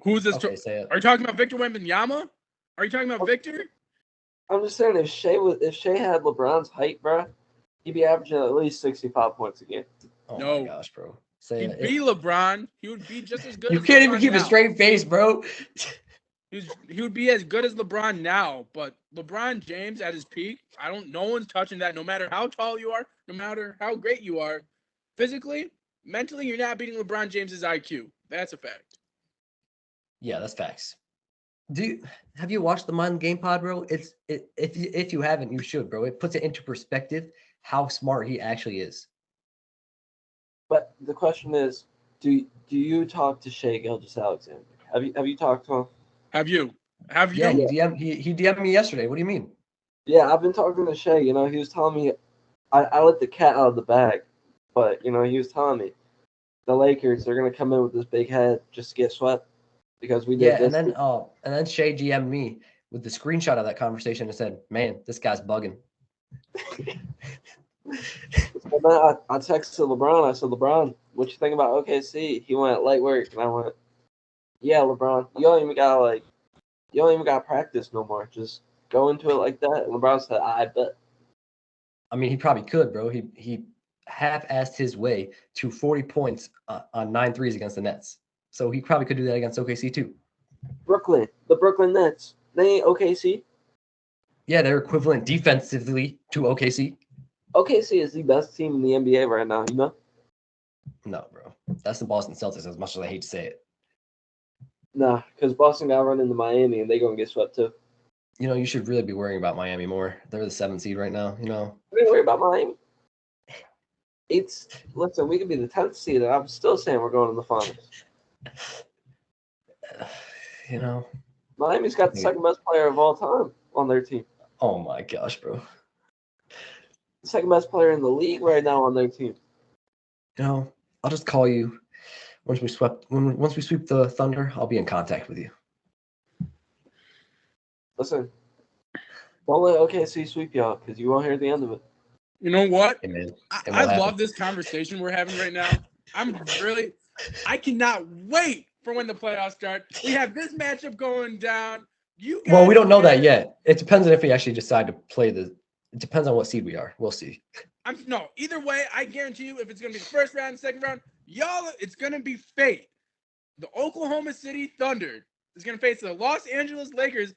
Who's this? Okay, say it. Are you talking about Victor Wembanyama? Are you talking about Victor? I'm just saying, if Shea had LeBron's height, bro, he'd be averaging at least 65 points a game. Oh No. my gosh, bro. Say He'd it. be LeBron. He would be just as good You as can't LeBron even keep now. a straight face, bro. He would be as good as LeBron now, but LeBron James at his peak, no one's touching that. No matter how tall you are, no matter how great you are, physically, mentally, you're not beating LeBron James's IQ. That's a fact. Yeah, that's facts. Have you watched the Mind Game Pod, bro? If you haven't, you should, bro. It puts it into perspective how smart he actually is. But the question is, do you talk to Shea Gilgeous-Alexander? Have you talked to him? Have you? Have you? Yeah, he DM'd me yesterday. What do you mean? Yeah, I've been talking to Shea. He was telling me I let the cat out of the bag, but he was telling me the Lakers are gonna come in with this big head just to get swept because we did Yeah, this. and then Shay DM'd me with the screenshot of that conversation and said, "Man, this guy's bugging." So then I texted LeBron. I said, LeBron, what you think about OKC? He went light work, and I went, yeah, LeBron, you don't even gotta practice no more. Just go into it like that. And LeBron said, I bet. I mean, he probably could, bro. He half-assed his way to 40 points on 9 threes against the Nets. So he probably could do that against OKC too. The Brooklyn Nets, they ain't OKC. Yeah, they're equivalent defensively to OKC. OKC is the best team in the NBA right now, No, bro. That's the Boston Celtics, as much as I hate to say it. Nah, because Boston got run into Miami, and they're going to get swept too. You should really be worrying about Miami more. They're the 7th seed right now, I don't worry about Miami. Listen, we could be the 10th seed, and I'm still saying we're going to the finals. Miami's got the second best player of all time on their team. Oh my gosh, bro. The second best player in the league right now on their team. I'll just call you once we sweep the Thunder. I'll be in contact with you. Listen, don't let OKC sweep y'all because you won't hear the end of it. You know what? Hey, man. I love this conversation we're having right now. I cannot wait for when the playoffs start. We have this matchup going down. Well, we don't know that yet. It depends on if we actually decide to play it depends on what seed we are. We'll see. No, either way, I guarantee you if it's going to be the first round, second round, it's going to be fate. The Oklahoma City Thunder is going to face the Los Angeles Lakers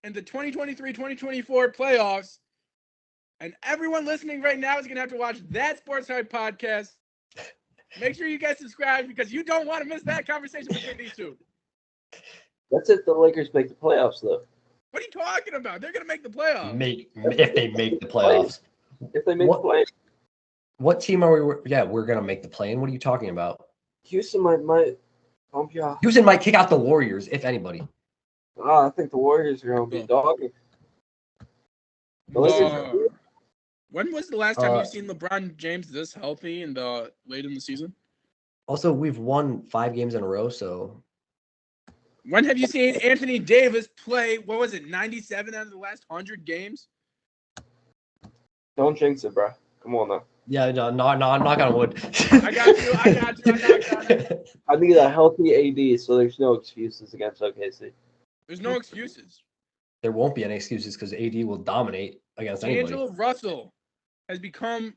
in the 2023-2024 playoffs. And everyone listening right now is going to have to watch that Sports Hype podcast. Make sure you guys subscribe because you don't want to miss that conversation between these two. That's if the Lakers make the playoffs, though. What are you talking about? They're going to make the playoffs. If they make the playoffs. If they make the playoffs. What team are we? Yeah, we're going to make the play-in. What are you talking about? Houston might bump you off. Houston might kick out the Warriors, if anybody. I think the Warriors are going to be dogging. When was the last time you've seen LeBron James this healthy in the late in the season? Also, we've won 5 games in a row, so. When have you seen Anthony Davis play, 97 out of the last 100 games? Don't jinx it, bro. Come on now. Yeah, no, I'm not on wood. I got you. I need a healthy AD, so there's no excuses against OKC. There's no excuses. There won't be any excuses because AD will dominate against anybody. D'Angelo Russell has become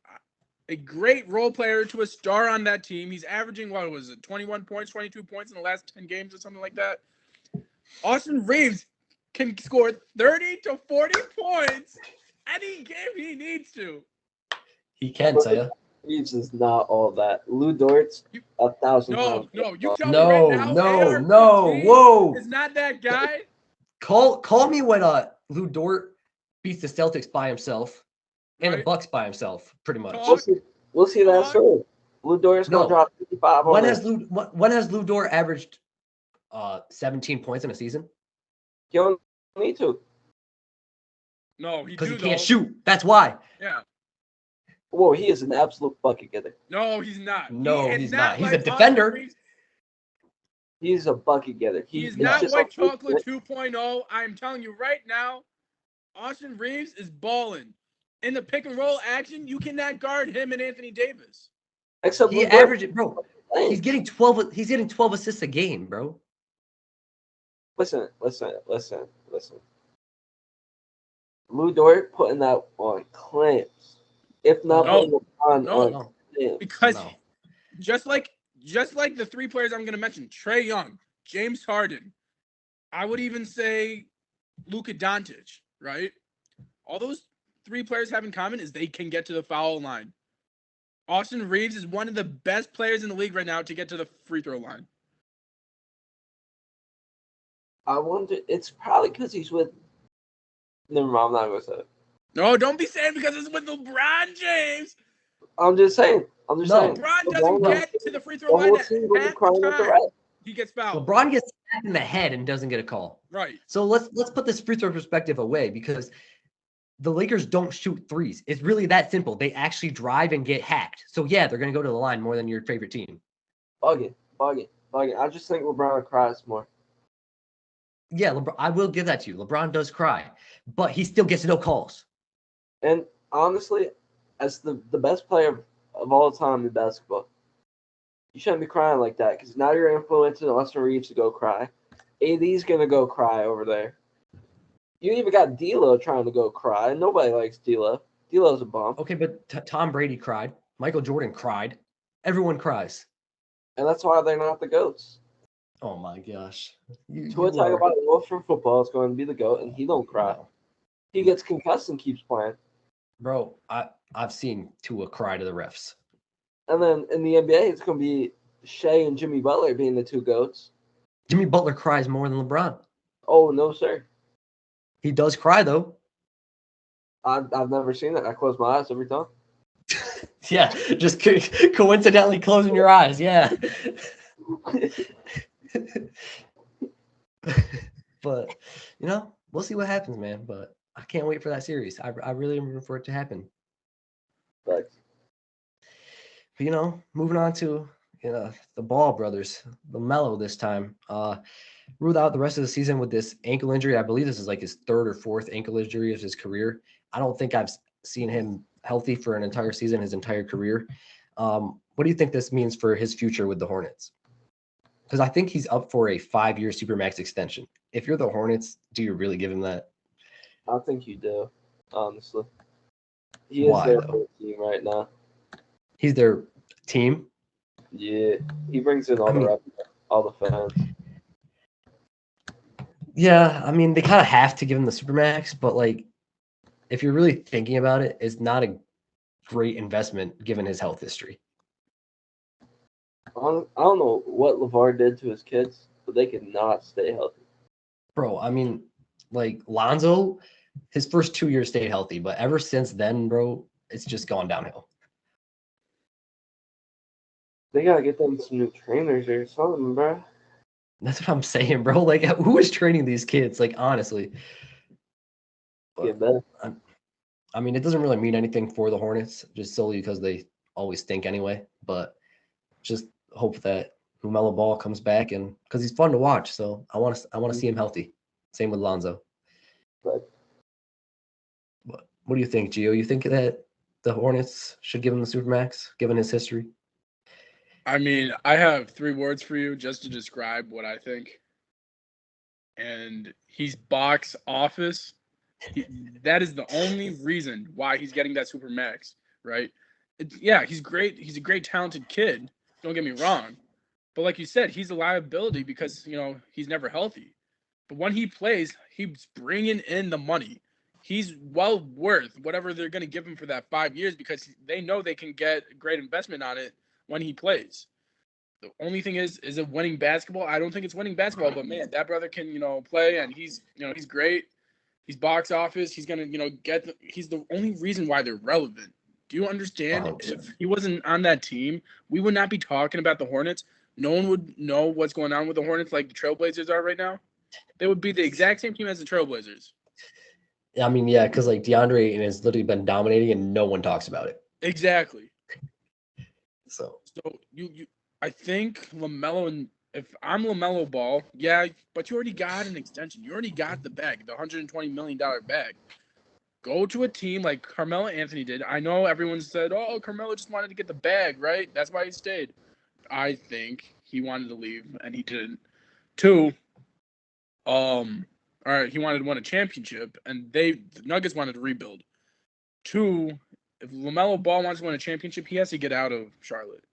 a great role player to a star on that team. He's averaging, 21 points, 22 points in the last 10 games or something like that. Austin Reeves can score 30 to 40 points any game he needs to. He can, Saya. Reeves is not all that. Lou Dort's 1,000 pounds. No, you tell me right now. No, whoa. Is not that guy. Call me when Lou Dort beats the Celtics by himself and the Right. Bucks by himself, pretty much. Talk. We'll see that soon. Lou Dort's gonna No. drop 55 When on has him. when has Lou Dort averaged 17 points in a season? You don't need to. No, he Because do he can't though. shoot. That's why. Yeah. Whoa, he is an absolute bucket getter. No, he's not. No, is he's not. He's a like defender. Austin Reeves. He's a bucket getter. He is He's not just White a- Chocolate 2.0. I'm telling you right now, Austin Reeves is balling. In the pick and roll action, you cannot guard him and Anthony Davis. Except He Lou Dort. averaged, bro. He's getting 12. He's getting 12 assists a game, bro. Listen. Lou Dort putting that on clamps. If not No. putting on No. clamps. Because No. just like the three players I'm gonna mention, Trae Young, James Harden, I would even say Luka Doncic, right? All those three players have in common is they can get to the foul line. Austin Reeves is one of the best players in the league right now to get to the free throw line. I wonder. It's probably because he's with. Never mind. I'm not gonna say it. No, don't be saying because it's with LeBron James. I'm just saying. No. LeBron doesn't get to the free throw line at half the time. He gets fouled. LeBron gets smacked in the head and doesn't get a call. Right. So let's put this free throw perspective away because the Lakers don't shoot threes. It's really that simple. They actually drive and get hacked. So yeah, they're gonna go to the line more than your favorite team. Bug it. I just think LeBron cries more. Yeah, LeBron, I will give that to you. LeBron does cry, but he still gets no calls. And honestly, as the best player of all time in basketball, you shouldn't be crying like that because now you're influencing Austin Reeves to go cry. AD's going to go cry over there. You even got D'Lo trying to go cry. Nobody likes D'Lo. D'Lo's a bum. Okay, but Tom Brady cried. Michael Jordan cried. Everyone cries. And that's why they're not the GOATs. Oh my gosh. Tua Tagovailoa from football is going to be the GOAT, and he don't cry. No. He gets concussed and keeps playing. Bro, I've seen Tua cry to the refs. And then in the NBA, it's going to be Shea and Jimmy Butler being the two GOATs. Jimmy Butler cries more than LeBron. Oh, no, sir. He does cry, though. I've never seen that. I close my eyes every time. Yeah, just coincidentally closing your eyes. Yeah. But, we'll see what happens, man. But I can't wait for that series. I really am rooting for it to happen. But moving on to the Ball brothers, Lamelo this time. Ruled out the rest of the season with this ankle injury. I believe this is like his third or fourth ankle injury of his career. I don't think I've seen him healthy for an entire season, his entire career. What do you think this means for his future with the Hornets? Because I think he's up for a 5-year Supermax extension. If you're the Hornets, do you really give him that? I think you do, honestly. He is their whole team right now. He's their team? Yeah, he brings in all the fans. Yeah, I mean, they kind of have to give him the Supermax, but if you're really thinking about it, it's not a great investment given his health history. I don't know what LeVar did to his kids, but they could not stay healthy. Bro, I mean, Lonzo, his first 2 years stayed healthy, but ever since then, bro, it's just gone downhill. They gotta get them some new trainers or something, bro. That's what I'm saying, bro. Who is training these kids? Honestly. Get better. I mean, it doesn't really mean anything for the Hornets, just solely because they always stink anyway. But just hope that Lamelo Ball comes back, and because he's fun to watch. So I want to see him healthy. Same with Lonzo. Right. What do you think, Gio? You think that the Hornets should give him the Supermax, given his history? I mean, I have 3 words for you just to describe what I think. And he's box office. That is the only reason why he's getting that Supermax, right? He's great. He's a great, talented kid. Don't get me wrong. But like you said, he's a liability because, he's never healthy. But when he plays, he's bringing in the money. He's well worth whatever they're going to give him for that 5 years because they know they can get great investment on it when he plays. The only thing is it winning basketball? I don't think it's winning basketball, but man, that brother can, play, and he's great. He's box office. He's gonna, he's the only reason why they're relevant. Do you understand? If he wasn't on that team, we would not be talking about the Hornets. No one would know what's going on with the Hornets like the Trailblazers are right now. They would be the exact same team as the Trailblazers. I mean, yeah, because like DeAndre Ayton has literally been dominating and no one talks about it. Exactly. So I think LaMelo, and if I'm LaMelo Ball, yeah, but you already got an extension. You already got the bag, the $120 million bag. Go to a team like Carmelo Anthony did. I know everyone said, oh, Carmelo just wanted to get the bag, right? That's why he stayed. I think he wanted to leave, and he didn't. 2, all right, he wanted to win a championship, and the Nuggets wanted to rebuild. 2, if LaMelo Ball wants to win a championship, he has to get out of Charlotte.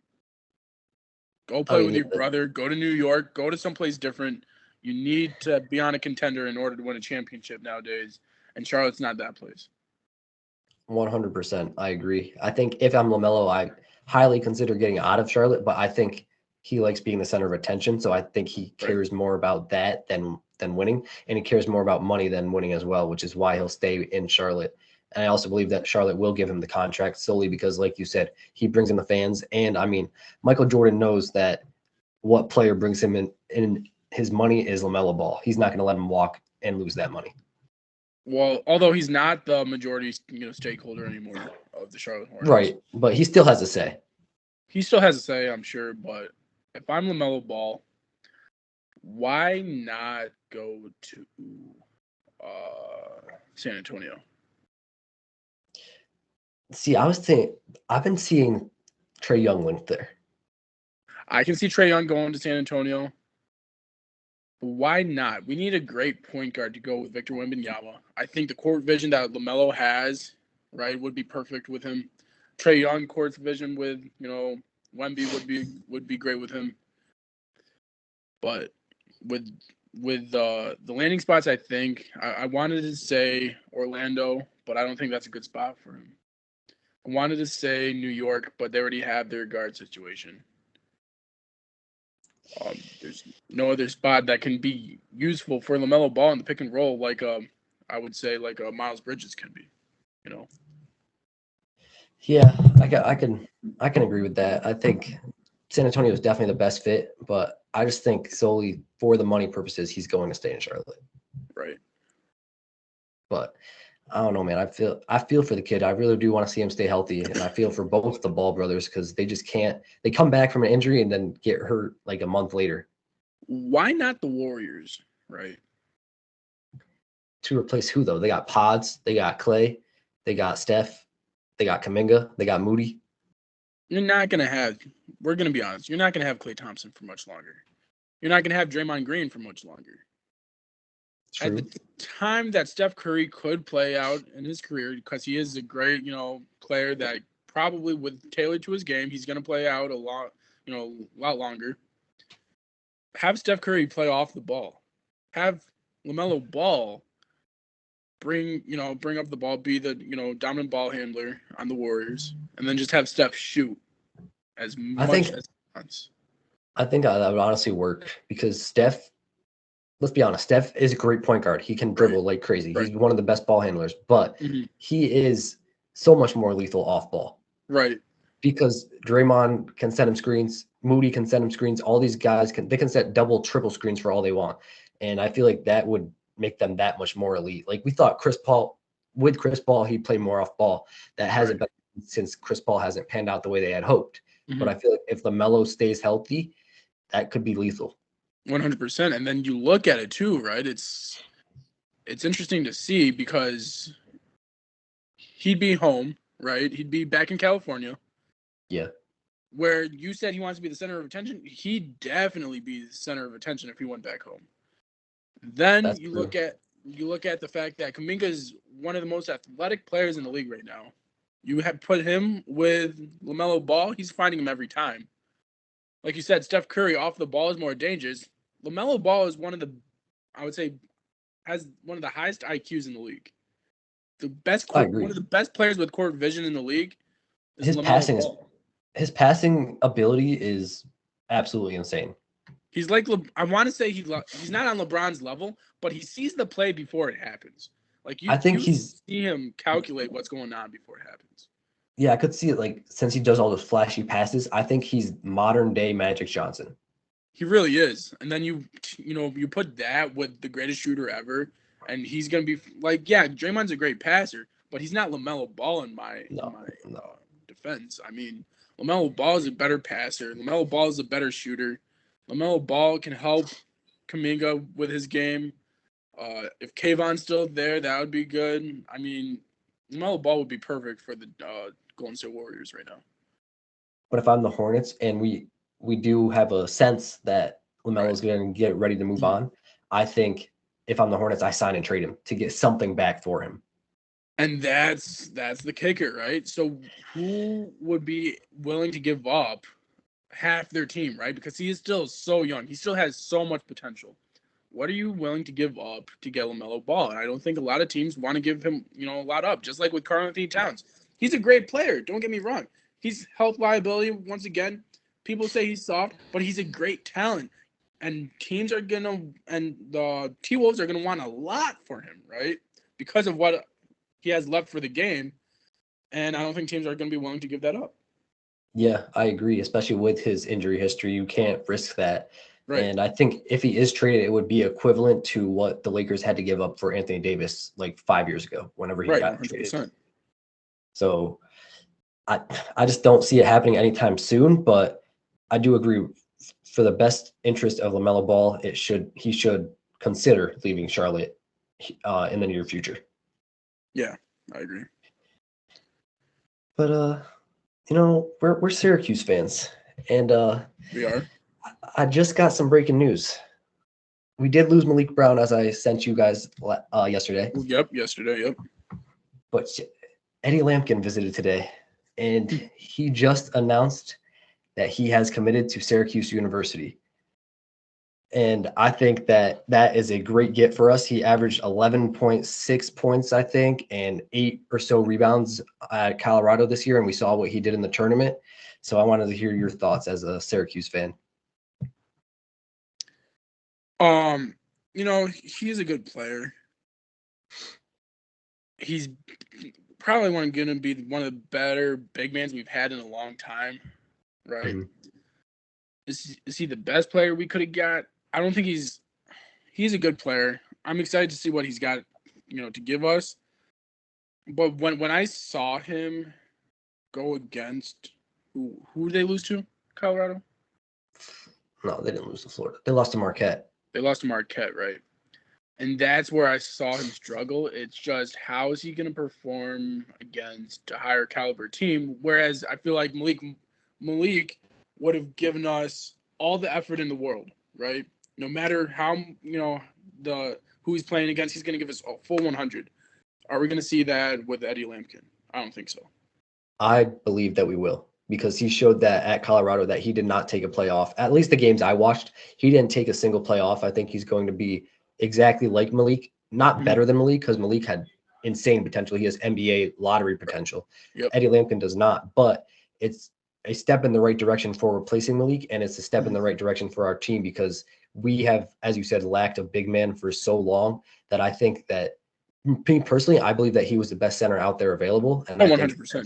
Go play with your brother. Go to New York. Go to someplace different. You need to be on a contender in order to win a championship nowadays, and Charlotte's not that place. 100%. I agree. I think if I'm LaMelo, I highly consider getting out of Charlotte, but I think he likes being the center of attention. So I think he cares more about that than winning, and he cares more about money than winning as well, which is why he'll stay in Charlotte. And I also believe that Charlotte will give him the contract solely because, like you said, he brings in the fans. And I mean, Michael Jordan knows that what player brings him in his money is LaMelo Ball. He's not going to let him walk and lose that money. Well, although he's not the majority, stakeholder anymore of the Charlotte Hornets. Right, but he still has a say. He still has a say, I'm sure. But if I'm LaMelo Ball, why not go to San Antonio? See, I've been seeing Trae Young linked there. I can see Trae Young going to San Antonio. But why not? We need a great point guard to go with Victor Wembanyama. I think the court vision that LaMelo has, right, would be perfect with him. Trae Young court vision with, Wemby would be great with him. But with the landing spots, I think I wanted to say Orlando, but I don't think that's a good spot for him. I wanted to say New York, but they already have their guard situation. There's no other spot that can be useful for LaMelo Ball in the pick and roll like I would say like Miles Bridges can be, Yeah, I can agree with that. I think San Antonio is definitely the best fit, but I just think solely for the money purposes, he's going to stay in Charlotte. Right. But I don't know, man. I feel for the kid. I really do want to see him stay healthy, and I feel for both the Ball brothers because they just can't. They come back from an injury and then get hurt like a month later. Why not the Warriors? Right. To replace who though? They got Pods, they got Clay, they got Steph, they got Kuminga, they got Moody. We're going to be honest, you're not going to have Klay Thompson for much longer. You're not going to have Draymond Green for much longer. True. At the time that Steph Curry could play out in his career, because he is a great, player that probably with tailored to his game, he's going to play out a lot longer. Have Steph Curry play off the ball. Have LaMelo Ball bring up the ball, be the, dominant ball handler on the Warriors, and then just have Steph shoot as much as he wants. I think that would honestly work because Steph, let's be honest, Steph is a great point guard. He can dribble like crazy. Right. He's one of the best ball handlers, but he is so much more lethal off ball. Right. Because Draymond can send him screens, Moody can send him screens. All these guys can set double, triple screens for all they want. And I feel like that would make them that much more elite. Like we thought Chris Paul, he'd play more off ball. That hasn't been since Chris Paul hasn't panned out the way they had hoped. But I feel like if LaMelo stays healthy, that could be lethal. 100%. And then you look at it too, right? It's interesting to see because he'd be home, right? He'd be back in California. Yeah. Where you said he wants to be the center of attention, he'd definitely be the center of attention if he went back home. Then That's true. look at the fact that Kuminga is one of the most athletic players in the league right now. You have put him with LaMelo Ball, he's finding him every time. Like you said, Steph Curry off the ball is more dangerous. LaMelo Ball is has one of the highest IQs in the league. One of the best players with court vision in the league. His passing ability is absolutely insane. He's like I want to say he's not on LeBron's level, but he sees the play before it happens. Like I think he's see him calculate what's going on before it happens. yeah, I could see it like since he does all those flashy passes, I think he's modern day Magic Johnson. He really is. And then you put that with the greatest shooter ever, and he's gonna be like, yeah, Draymond's a great passer, but he's not LaMelo Ball in my No. defense. I mean, LaMelo Ball is a better passer. LaMelo Ball is a better shooter. LaMelo Ball can help Kuminga with his game. If Kayvon's still there, that would be good. I mean, LaMelo Ball would be perfect for the Golden State Warriors right now. But if I'm the Hornets and we do have a sense that LaMelo's going to get ready to move on, I think if I'm the Hornets, I sign and trade him to get something back for him. And that's the kicker, right? So who would be willing to give up half their team, right? Because he is still so young. He still has so much potential. What are you willing to give up to get LaMelo Ball? And I don't think a lot of teams want to give him, a lot up. Just like with Karl-Anthony Towns. He's a great player. Don't get me wrong. He's health liability. Once again, people say he's soft, but he's a great talent. And teams are and the T-Wolves are gonna want a lot for him, right? Because of what he has left for the game. And I don't think teams are gonna be willing to give that up. Yeah, I agree. Especially with his injury history, you can't risk that. Right. And I think if he is traded, it would be equivalent to what the Lakers had to give up for Anthony Davis like 5 years ago, whenever he got 100%. traded. So I just don't see it happening anytime soon. But I do agree, for the best interest of LaMelo Ball, he should consider leaving Charlotte in the near future. Yeah, I agree. But we're Syracuse fans, and we are. I just got some breaking news. We did lose Malik Brown, as I sent you guys yesterday. Yep, yesterday, yep. But Eddie Lampkin visited today, and he just announced that he has committed to Syracuse University. And I think that is a great get for us. He averaged 11.6 points, I think, and 8 or so rebounds at Colorado this year, and we saw what he did in the tournament. So I wanted to hear your thoughts as a Syracuse fan. He's a good player. He's probably going to be one of the better big men we've had in a long time, right? Mm-hmm. Is he the best player we could have got? I don't think he's a good player. I'm excited to see what he's got, to give us. But when I saw him go against who did they lose to? Colorado? No, they didn't lose to Florida. They lost to Marquette. They lost to Marquette, right? And that's where I saw him struggle. It's just, how is he going to perform against a higher caliber team? Whereas I feel like Malik would have given us all the effort in the world, right? No matter how, who he's playing against, he's going to give us a full 100. Are we going to see that with Eddie Lampkin? I don't think so. I believe that we will, because he showed that at Colorado that he did not take a playoff. At least the games I watched, he didn't take a single playoff. I think he's going to be exactly like Malik, not better than Malik, because Malik had insane potential. He has NBA lottery potential. Yep. Eddie Lampkin does not, but it's a step in the right direction for replacing Malik, and it's a step in the right direction for our team, because we have, as you said, lacked a big man for so long that I think that, me personally, I believe that he was the best center out there available, and 100%.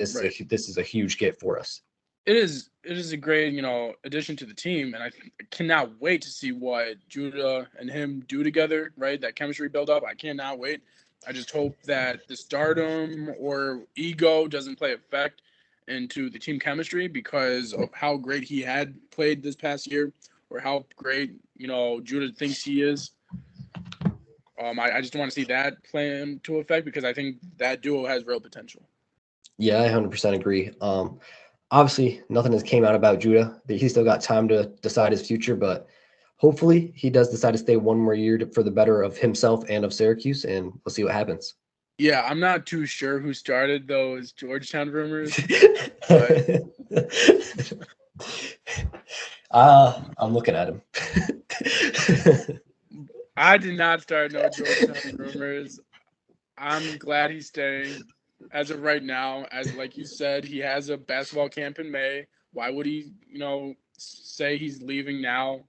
This is a huge get for us. It is a great, addition to the team, and I cannot wait to see what Judah and him do together, right? That chemistry build up. I cannot wait. I just hope that the stardom or ego doesn't play effect into the team chemistry because of how great he had played this past year, or how great, Judah thinks he is. I just want to see that play into effect, because I think that duo has real potential. Yeah, I 100% agree. Obviously, nothing has came out about Judah. He's still got time to decide his future, but hopefully he does decide to stay one more year for the better of himself and of Syracuse, and we'll see what happens. Yeah, I'm not too sure who started those Georgetown rumors. I'm looking at him. I did not start no Georgetown rumors. I'm glad he's staying. As of right now, as like you said, he has a basketball camp in May. Why would he, say he's leaving now?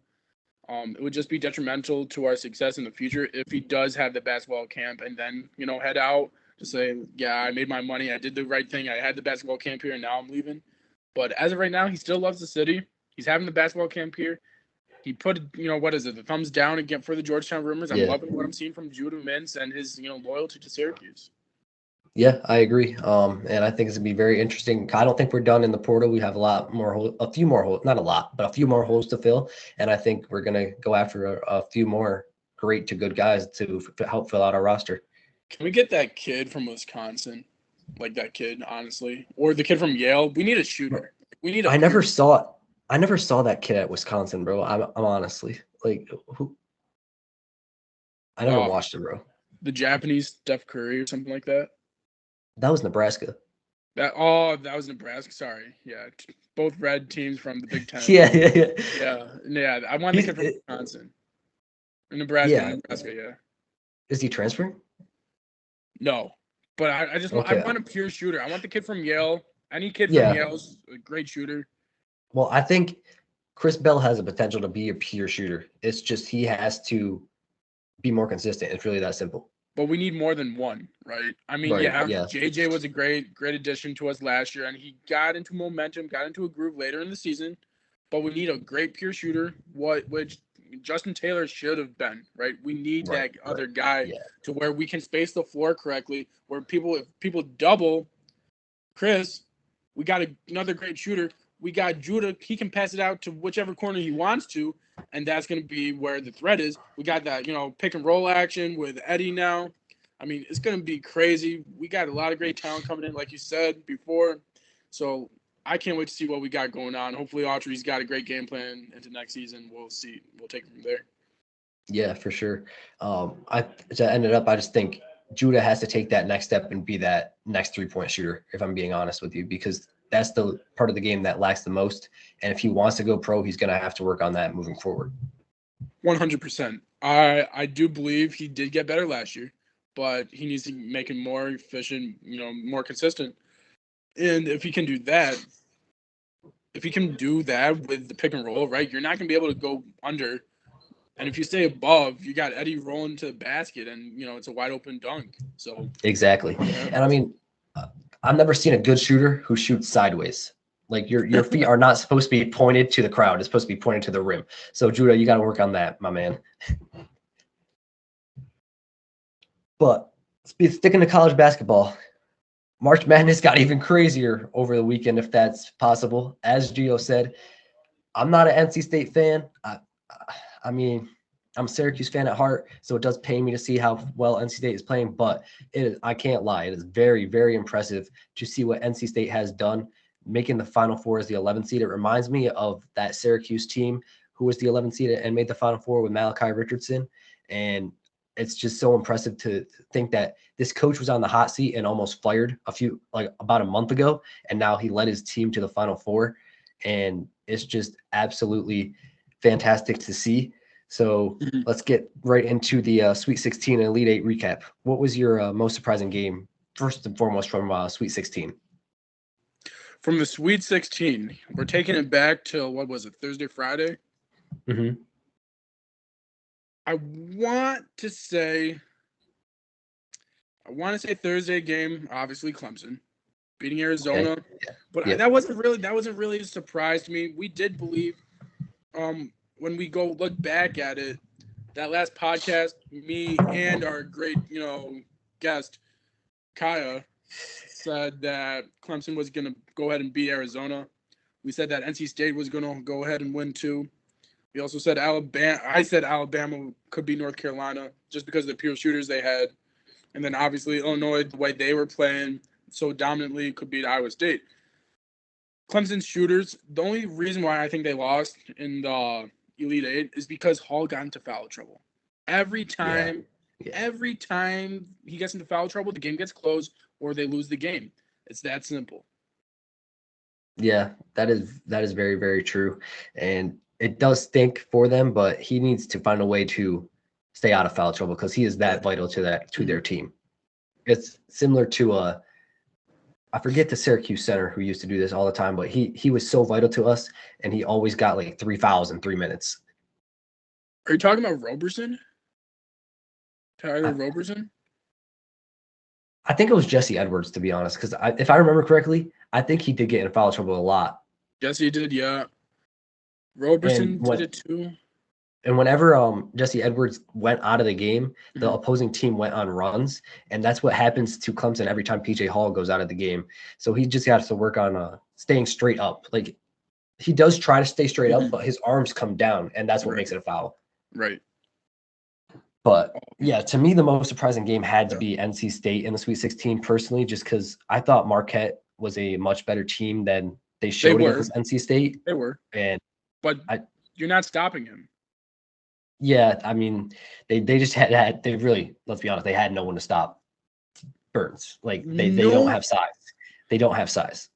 It would just be detrimental to our success in the future if he does have the basketball camp and then, head out to say, yeah, I made my money. I did the right thing. I had the basketball camp here and now I'm leaving. But as of right now, he still loves the city. He's having the basketball camp here. He put, what is it, the thumbs down again for the Georgetown rumors. I'm loving what I'm seeing from Judah Mintz and his, loyalty to Syracuse. Yeah, I agree. And I think it's gonna be very interesting. I don't think we're done in the portal. We have a few more holes, not a lot, but a few more holes to fill. And I think we're gonna go after a few more great to good guys to help fill out our roster. Can we get that kid from Wisconsin? Like that kid, honestly, or the kid from Yale. We need a shooter. We need. I never saw that kid at Wisconsin, bro. I'm honestly like, who? I never watched him, bro. The Japanese Steph Curry or something like that. That was Nebraska. That was Nebraska. Sorry, yeah, both red teams from the Big Ten. Yeah. I want the kid from Wisconsin, Nebraska. Yeah. Nebraska. Yeah. Is he transferring? No, but I just want a pure shooter. I want the kid from Yale. Any kid from Yale is a great shooter. Well, I think Chris Bell has the potential to be a pure shooter. It's just he has to be more consistent. It's really that simple. But we need more than one, right? I mean, JJ was a great addition to us last year, and he got into momentum, got into a groove later in the season. But we need a great pure shooter, which Justin Taylor should have been, right? We need that other guy to where we can space the floor correctly, where if people double Chris, we got another great shooter. We got Judah. He can pass it out to whichever corner he wants to, and that's going to be where the threat is. We got that, pick and roll action with Eddie now. I mean, it's going to be crazy. We got a lot of great talent coming in, like you said before. So I can't wait to see what we got going on. Hopefully, Autry's got a great game plan into next season. We'll see. We'll take it from there. Yeah, for sure. I just think Judah has to take that next step and be that next 3-point shooter, if I'm being honest with you, because that's the part of the game that lacks the most. And if he wants to go pro, he's going to have to work on that moving forward. 100%. I do believe he did get better last year, but he needs to make it more efficient, more consistent. And if he can do that with the pick and roll, right, you're not going to be able to go under. And if you stay above, you got Eddie rolling to the basket and, it's a wide open dunk. So exactly. And I mean, I've never seen a good shooter who shoots sideways. Like your feet are not supposed to be pointed to the crowd. It's supposed to be pointed to the rim. So Judah, you got to work on that, my man. But sticking to college basketball, March Madness got even crazier over the weekend, if that's possible. As Gio said, I'm not an NC State fan. I mean, I'm a Syracuse fan at heart, so it does pain me to see how well NC State is playing, but I can't lie. It is very, very impressive to see what NC State has done, making the Final Four as the 11th seed. It reminds me of that Syracuse team who was the 11th seed and made the Final Four with Malachi Richardson. And it's just so impressive to think that this coach was on the hot seat and almost fired about a month ago, and now he led his team to the Final Four. And it's just absolutely fantastic to see. So let's get right into the Sweet 16 and Elite 8 recap. What was your most surprising game, first and foremost, from Sweet 16? From the Sweet 16, we're taking it back to, what was it, Thursday, Friday? Mm-hmm. I want to say Thursday game, obviously Clemson beating Arizona, but that wasn't really a surprise to me. We did believe, when we go look back at it, that last podcast, me and our great, guest, Kaya, said that Clemson was going to go ahead and beat Arizona. We said that NC State was going to go ahead and win too. We also said Alabama. I said Alabama could be North Carolina just because of the pure shooters they had. And then obviously Illinois, the way they were playing so dominantly, could beat Iowa State. Clemson's shooters, the only reason why I think they lost in the Elite Eight is because Hall got into foul trouble. Every time he gets into foul trouble, the game gets closed or they lose the game. It's that simple. Yeah, that is very, very true. And it does stink for them, but he needs to find a way to stay out of foul trouble because he is that vital to their team. It's similar to I forget the Syracuse center who used to do this all the time, but he was so vital to us, and he always got like 3 fouls in 3 minutes. Are you talking about Roberson? Tyler Roberson? I think it was Jesse Edwards, to be honest, because if I remember correctly, I think he did get in foul trouble a lot. Jesse did, yeah. Roberson did it too. And whenever Jesse Edwards went out of the game, the Mhm. opposing team went on runs, and that's what happens to Clemson every time PJ Hall goes out of the game. So he just got to work on staying straight up. Like he does try to stay straight up, but his arms come down, and that's what makes it a foul. Right. But yeah, to me, the most surprising game had to be NC State in the Sweet 16 personally, just because I thought Marquette was a much better team than they showed against NC State. They were. But you're not stopping him. Yeah, I mean, they just they really, let's be honest, they had no one to stop Burns. Like they don't have size. They don't have size.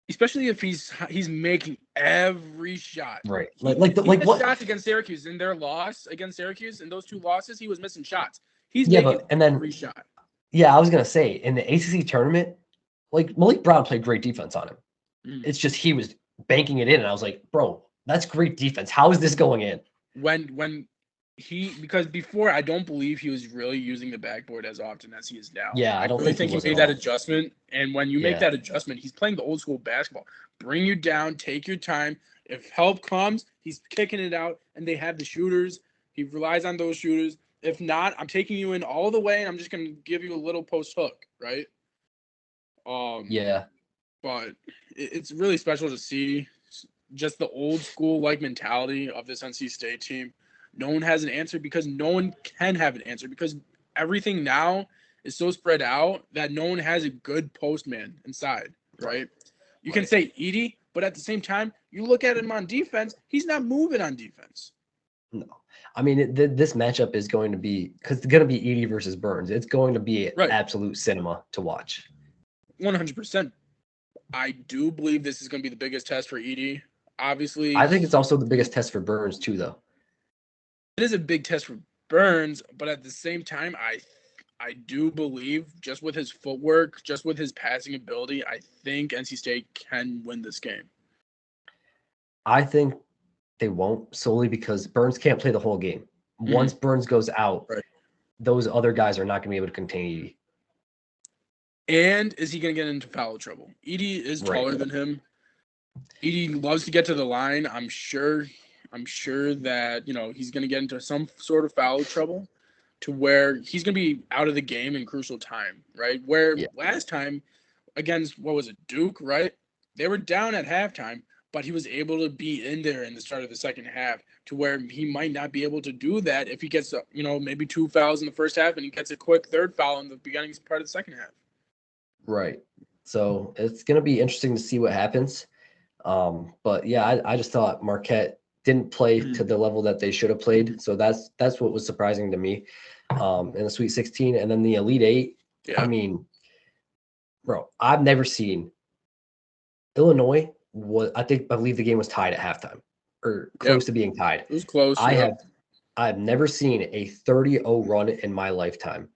Especially if he's making every shot. Right. He missed what shots against Syracuse in their loss against Syracuse. In those two losses, he was missing shots. He's making every shot. Yeah, I was gonna say in the ACC tournament, like Malik Brown played great defense on him. It's just he was banking it in, and I was like, bro, that's great defense. How is this going in? Because before I don't believe he was really using the backboard as often as he is now. Yeah, I don't really think he made that adjustment. And when you make that adjustment, he's playing the old school basketball. Bring you down, take your time. If help comes, he's kicking it out, and they have the shooters. He relies on those shooters. If not, I'm taking you in all the way, and I'm just gonna give you a little post hook, right? Yeah. But it's really special to see just the old school like mentality of this NC State team. No one has an answer because no one can have an answer because everything now is so spread out that no one has a good postman inside, right? You can say Edey, but at the same time, you look at him on defense, he's not moving on defense. No. I mean, this matchup is going to be, because it's going to be Edey versus Burns. It's going to be absolute cinema to watch. 100%. I do believe this is going to be the biggest test for Edey. Obviously, I think it's also the biggest test for Burns too, though. It is a big test for Burns, but at the same time, I do believe just with his footwork, just with his passing ability, I think NC State can win this game. I think they won't, solely because Burns can't play the whole game. Once Burns goes out, those other guys are not going to be able to contain Edey. And is he going to get into foul trouble? Edey is taller than him. Edey loves to get to the line. I'm sure that, he's going to get into some sort of foul trouble to where he's going to be out of the game in crucial time, right? Where last time against, what was it, Duke, right? They were down at halftime, but he was able to be in there in the start of the second half to where he might not be able to do that if he gets, maybe 2 fouls in the first half and he gets a quick third foul in the beginning part of the second half. Right. So it's going to be interesting to see what happens. But yeah, I just thought Marquette didn't play to the level that they should have played. So that's what was surprising to me in the Sweet 16. And then the Elite Eight, I mean, bro, I've never seen Illinois I believe the game was tied at halftime or close to being tied. It was close. I've never seen a 30-0 run in my lifetime.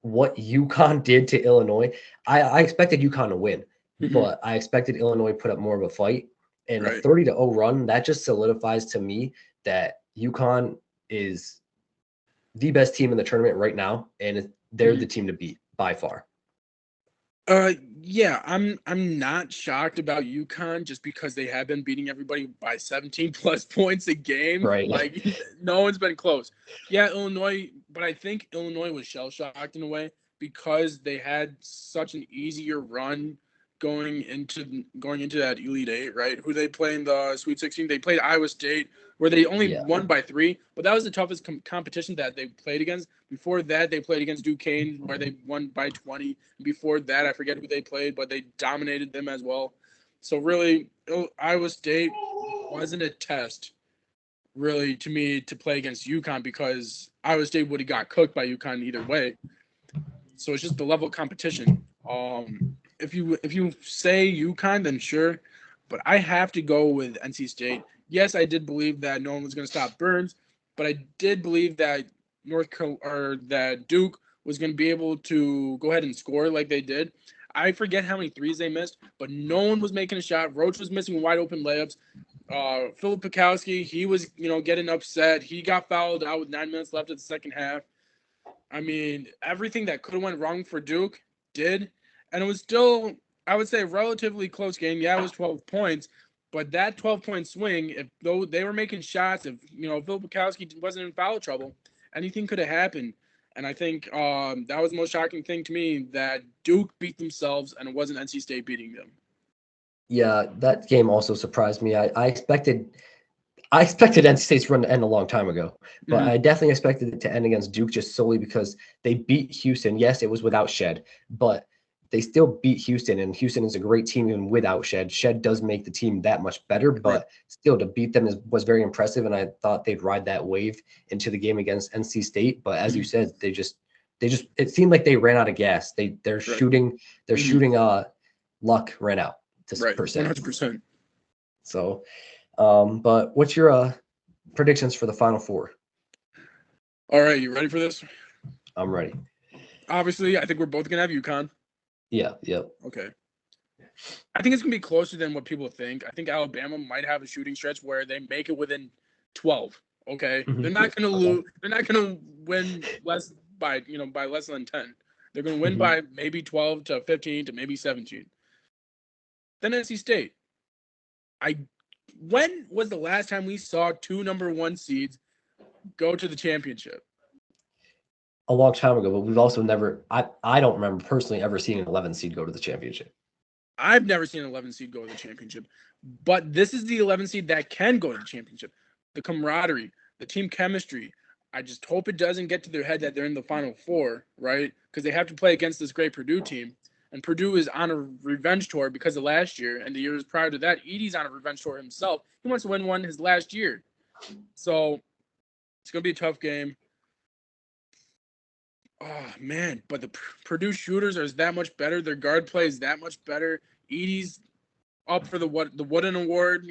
What UConn did to Illinois, I expected UConn to win, but I expected Illinois put up more of a fight. And a 30-0 run, that just solidifies to me that UConn is the best team in the tournament right now, and they're the team to beat by far. Yeah, I'm not shocked about UConn just because they have been beating everybody by 17 plus points a game. Right. Like no one's been close. Yeah, Illinois, but I think Illinois was shell shocked in a way because they had such an easier run going into that Elite Eight, right? Who they play in the Sweet 16? They played Iowa State, where they only won by 3, but that was the toughest competition that they played against. Before that, they played against Duquesne, where they won by 20. Before that, I forget who they played, but they dominated them as well. So really, Iowa State wasn't a test, really, to me, to play against UConn because Iowa State would have got cooked by UConn either way. So it's just the level of competition. If you say UConn, then sure, but I have to go with NC State. Yes, I did believe that no one was going to stop Burns, but I did believe that that Duke was going to be able to go ahead and score like they did. I forget how many threes they missed, but no one was making a shot. Roach was missing wide open layups. Philip Pikowski, he was, getting upset. He got fouled out with 9 minutes left of the second half. I mean, everything that could have went wrong for Duke did. And it was still, I would say, a relatively close game. Yeah, it was 12 points. But that 12-point swing, if though they were making shots, if, Philip Pikowski wasn't in foul trouble, anything could have happened. And I think that was the most shocking thing to me, that Duke beat themselves and it wasn't NC State beating them. Yeah, that game also surprised me. I expected NC State's run to end a long time ago, but I definitely expected it to end against Duke just solely because they beat Houston. Yes, it was without Shed, but they still beat Houston, and Houston is a great team even without Shed. Shed does make the team that much better, but still to beat them was very impressive, and I thought they'd ride that wave into the game against NC State. But as you said, they just it seemed like they ran out of gas. They're shooting luck ran out per se. 100%. So, but what's your predictions for the Final Four? All right, you ready for this? I'm ready. Obviously, I think we're both gonna have UConn. Yeah. Yep. Okay. I think it's gonna be closer than what people think. I think Alabama might have a shooting stretch where they make it within 12. Okay, they're not gonna lose. They're not gonna win less by less than 10. They're gonna win by maybe 12 to 15 to maybe 17. Then NC State. When was the last time we saw 2 number 1 seeds go to the championship? A long time ago, but we've also never. I don't remember personally ever seeing an 11 seed go to the championship. I've never seen an 11 seed go to the championship, but this is the 11 seed that can go to the championship. The camaraderie, the team chemistry. I just hope it doesn't get to their head that they're in the Final Four, right? Because they have to play against this great Purdue team. And Purdue is on a revenge tour because of last year. And the years prior to that, Edey's on a revenge tour himself. He wants to win one his last year. So it's going to be a tough game. Oh, man. But the Purdue shooters are that much better. Their guard play is that much better. Edey's up for the Wooden Award,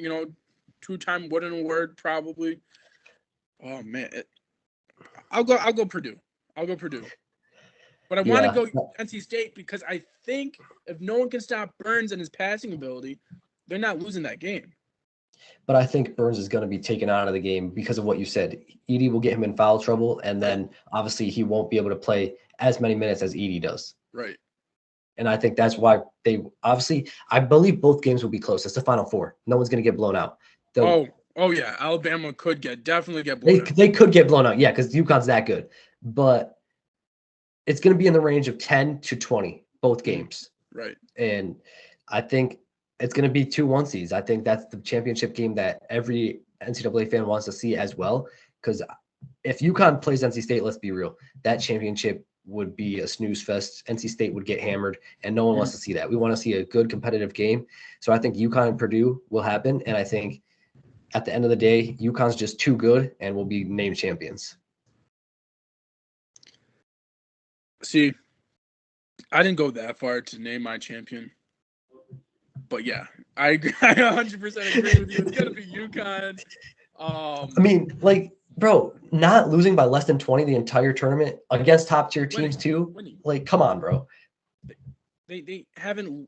2-time Wooden Award probably. Oh, man. I'll go Purdue. But I want to go NC State because I think if no one can stop Burns and his passing ability, they're not losing that game. But I think Burns is going to be taken out of the game because of what you said. Edey will get him in foul trouble, and then obviously he won't be able to play as many minutes as Edey does. Right. And I think that's why I believe both games will be close. It's the Final Four. No one's going to get blown out. Oh yeah. Alabama could definitely get blown out. They could get blown out, yeah, because UConn's that good. But it's going to be in the range of 10 to 20, both games. Right. And I think it's going to be 2 1 seeds. I think that's the championship game that every NCAA fan wants to see as well. Because if UConn plays NC State, let's be real, that championship would be a snooze fest. NC State would get hammered, and no one wants to see that. We want to see a good competitive game. So I think UConn and Purdue will happen. And I think at the end of the day, UConn's just too good and will be named champions. See, I didn't go that far to name my champion. But yeah, I 100% agree with you. It's going to be UConn. I mean, bro, not losing by less than 20 the entire tournament against top tier teams winning. Come on, bro. They haven't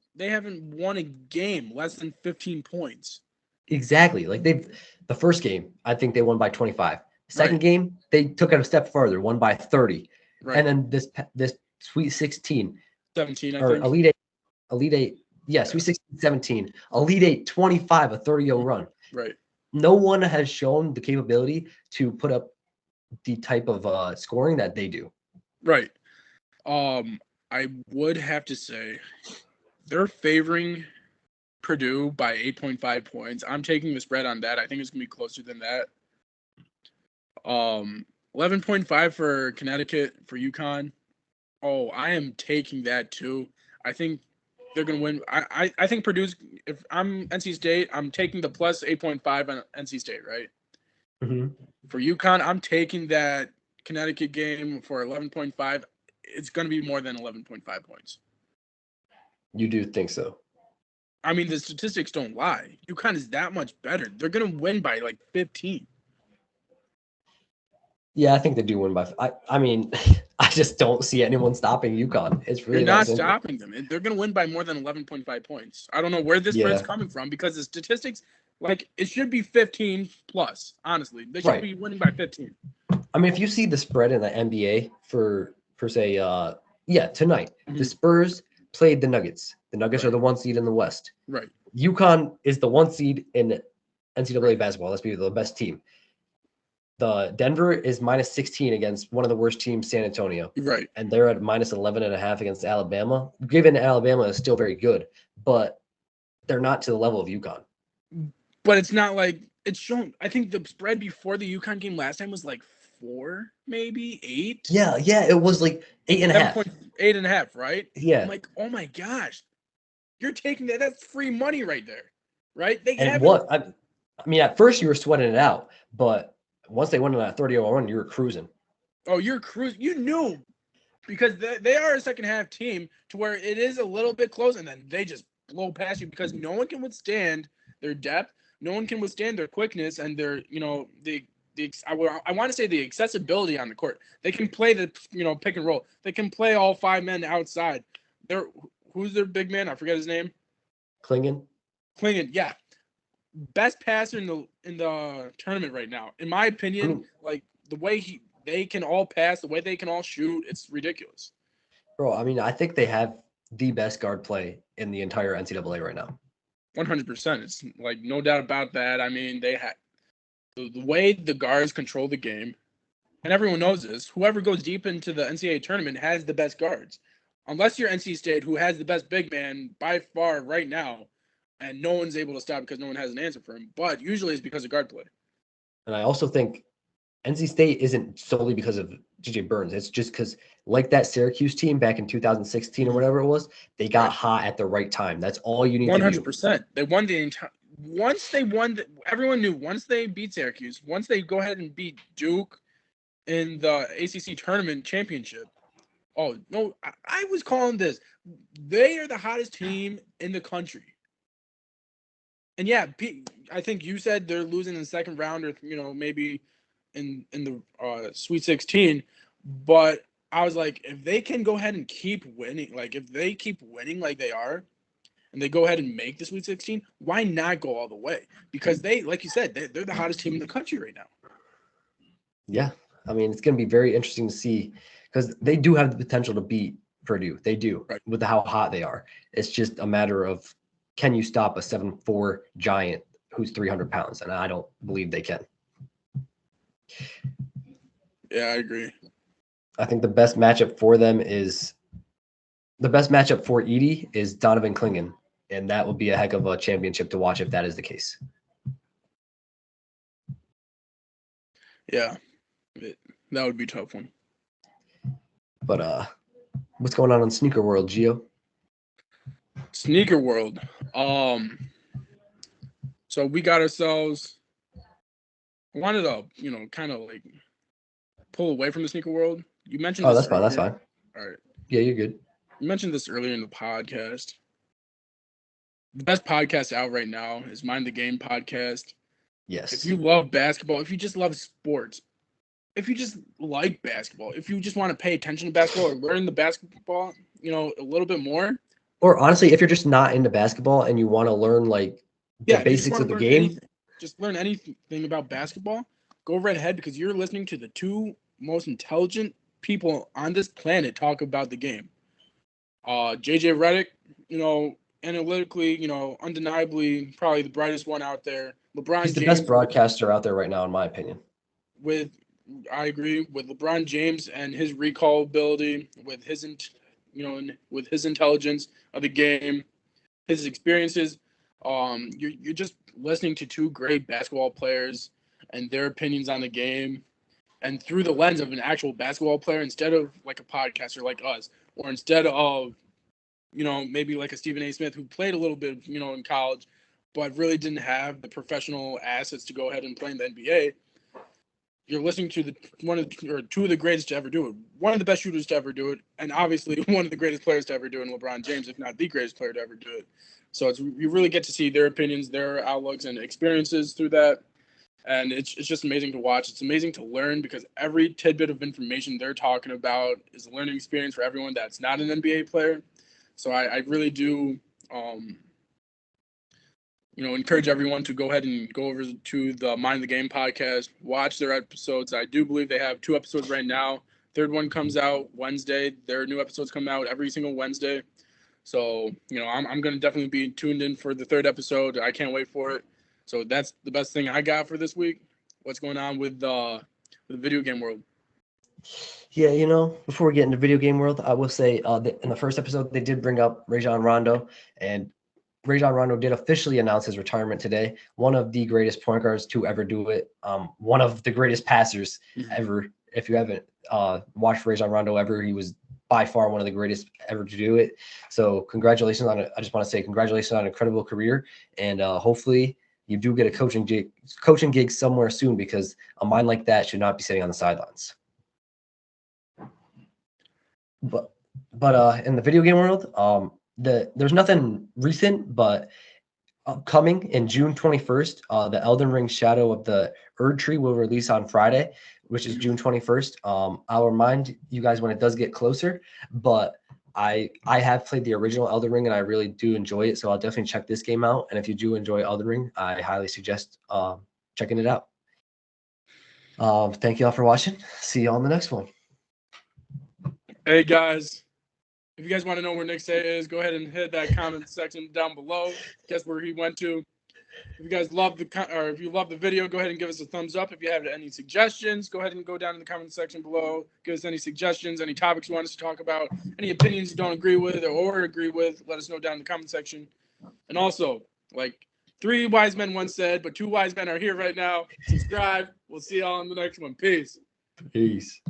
won a game less than 15 points. Exactly. The first game, I think they won by 25. Second game, they took it a step further, won by 30. Right. And then this Sweet 16, 17, I or think. Elite 8, yeah, Sweet 16, 17, Elite 8, 25, a 30-0 run. Right. No one has shown the capability to put up the type of scoring that they do. Right. I would have to say they're favoring Purdue by 8.5 points. I'm taking the spread on that. I think it's going to be closer than that. 11.5 for Connecticut, for UConn. Oh, I am taking that too. I think they're going to win. I think Purdue's, if I'm NC State, I'm taking the plus 8.5 on NC State, right? Mm-hmm. For UConn, I'm taking that Connecticut game for 11.5. It's going to be more than 11.5 points. You do think so? I mean, the statistics don't lie. UConn is that much better. They're going to win by 15. Yeah, I think they do win by. I mean, I just don't see anyone stopping UConn. It's really not stopping them. They're going to win by more than 11.5 points. I don't know where this spread's coming from because the statistics Like, it should be 15 plus, honestly. They should Right. be winning by 15. I mean, if you see the spread in the NBA for say, tonight, the Mhm. Spurs played the Nuggets. The Nuggets are Right. the 1 seed in the West. Right. UConn is the 1 seed in NCAA basketball. Let's be the best team. The Denver is minus 16 against one of the worst teams, San Antonio. Right. And they're at minus 11.5 against Alabama. Given Alabama is still very good, but they're not to the level of UConn. But it's not like it's shown. I think the spread before the UConn game last time was like 4, maybe 8. Yeah, it was like 8.5. 8.5, right? Yeah. I'm like, oh my gosh, you're taking that. That's free money right there, right? They And have what I mean, at first you were sweating it out, but once they went on that 30-01, you were cruising. Oh, you're cruising. You knew because they are a second half team to where it is a little bit close, and then they just blow past you because no one can withstand their depth. No one can withstand their quickness and their, I want to say the accessibility on the court. They can play the, pick and roll. They can play all 5 men outside. Who's their big man? I forget his name. Klingen, yeah. Best passer in the tournament right now. In my opinion, like the way they can all pass, the way they can all shoot, it's ridiculous. bro. I mean, I think they have the best guard play in the entire NCAA right now. 100%. It's like no doubt about that. I mean, they had the way the guards control the game, and everyone knows this. Whoever goes deep into the NCAA tournament has the best guards, unless you're NC State, who has the best big man by far right now, and no one's able to stop because no one has an answer for him. But usually it's because of guard play. And I also think NC State isn't solely because of J.J. Burns. It's just because, like that Syracuse team back in 2016 or whatever it was, they got hot at the right time. That's all you need to do. 100%. They won the entire. Once they won, everyone knew. Once they beat Syracuse, once they go ahead and beat Duke in the ACC tournament championship. Oh no, I was calling this. They are the hottest team in the country. And yeah, I think you said they're losing in the second round, or maybe in the Sweet 16. But I was like, if they can go ahead and keep winning, like if they keep winning like they are, and they go ahead and make the Sweet 16, why not go all the way? Because they, like you said, they're the hottest team in the country right now. Yeah. I mean, it's going to be very interesting to see because they do have the potential to beat Purdue. They do, right, with how hot they are. It's just a matter of, can you stop a 7'4" giant who's 300 pounds? And I don't believe they can. Yeah, I agree. I think the best matchup for Edey is Donovan Klingen. And that would be a heck of a championship to watch if that is the case. Yeah, that would be a tough one. But what's going on in Sneaker World, Gio? Sneaker World. So we got ourselves. I wanted to, kind of like pull away from the Sneaker World. You mentioned. Oh, this that's fine. That's fine. All right. Yeah, you're good. You mentioned this earlier in the podcast. The best podcast out right now is Mind the Game podcast. Yes. If you love basketball, if you just love sports, if you just like basketball, if you just want to pay attention to basketball or learn the basketball, a little bit more. Or honestly, if you're just not into basketball and you want to learn like the basics of the game, just learn anything about basketball, go right ahead because you're listening to the two most intelligent people on this planet talk about the game. JJ Redick, analytically, undeniably probably the brightest one out there. LeBron he's the James, best broadcaster out there right now, in my opinion. I agree with LeBron James and his recall ability, with his with his intelligence of the game, his experiences. You're just listening to two great basketball players and their opinions on the game, and through the lens of an actual basketball player instead of like a podcaster like us, or instead of maybe like a Stephen A. Smith who played a little bit in college, but really didn't have the professional assets to go ahead and play in the NBA. You're listening to two of the greatest to ever do it. One of the best shooters to ever do it, and obviously one of the greatest players to ever do it, LeBron James, if not the greatest player to ever do it. So you really get to see their opinions, their outlooks, and experiences through that. And it's just amazing to watch. It's amazing to learn because every tidbit of information they're talking about is a learning experience for everyone that's not an NBA player. So I really do, encourage everyone to go ahead and go over to the Mind the Game podcast, watch their episodes. I do believe they have 2 episodes right now. Third one comes out Wednesday. Their new episodes come out every single Wednesday. So, I'm going to definitely be tuned in for the 3rd episode. I can't wait for it. So that's the best thing I got for this week. What's going on with the video game world? Yeah, before we get into video game world, I will say that in the first episode, they did bring up Rajon Rondo, and Rajon Rondo did officially announce his retirement today. One of the greatest point guards to ever do it. One of the greatest passers ever. If you haven't watched Rajon Rondo ever, he was by far one of the greatest ever to do it. So congratulations on it. I just want to say congratulations on an incredible career, and hopefully you do get a coaching gig somewhere soon, because a mind like that should not be sitting on the sidelines. But in the video game world, there's nothing recent, but upcoming in June 21st, the Elden Ring Shadow of the Erd Tree will release on Friday, which is June 21st. I'll remind you guys when it does get closer, but I have played the original Elden Ring and I really do enjoy it, so I'll definitely check this game out. And if you do enjoy Elden Ring, I highly suggest checking it out. Thank you all for watching. See you all in the next one. Hey guys, if you guys want to know where Nick Say is, go ahead and hit that comment section down below. Guess where he went to. If you guys love if you love the video, go ahead and give us a thumbs up. If you have any suggestions, go ahead and go down in the comment section below. Give us any suggestions, any topics you want us to talk about, any opinions you don't agree with or agree with. Let us know down in the comment section. And also, like 3 wise men once said, but 2 wise men are here right now. Subscribe. We'll see y'all in the next one. Peace. Peace.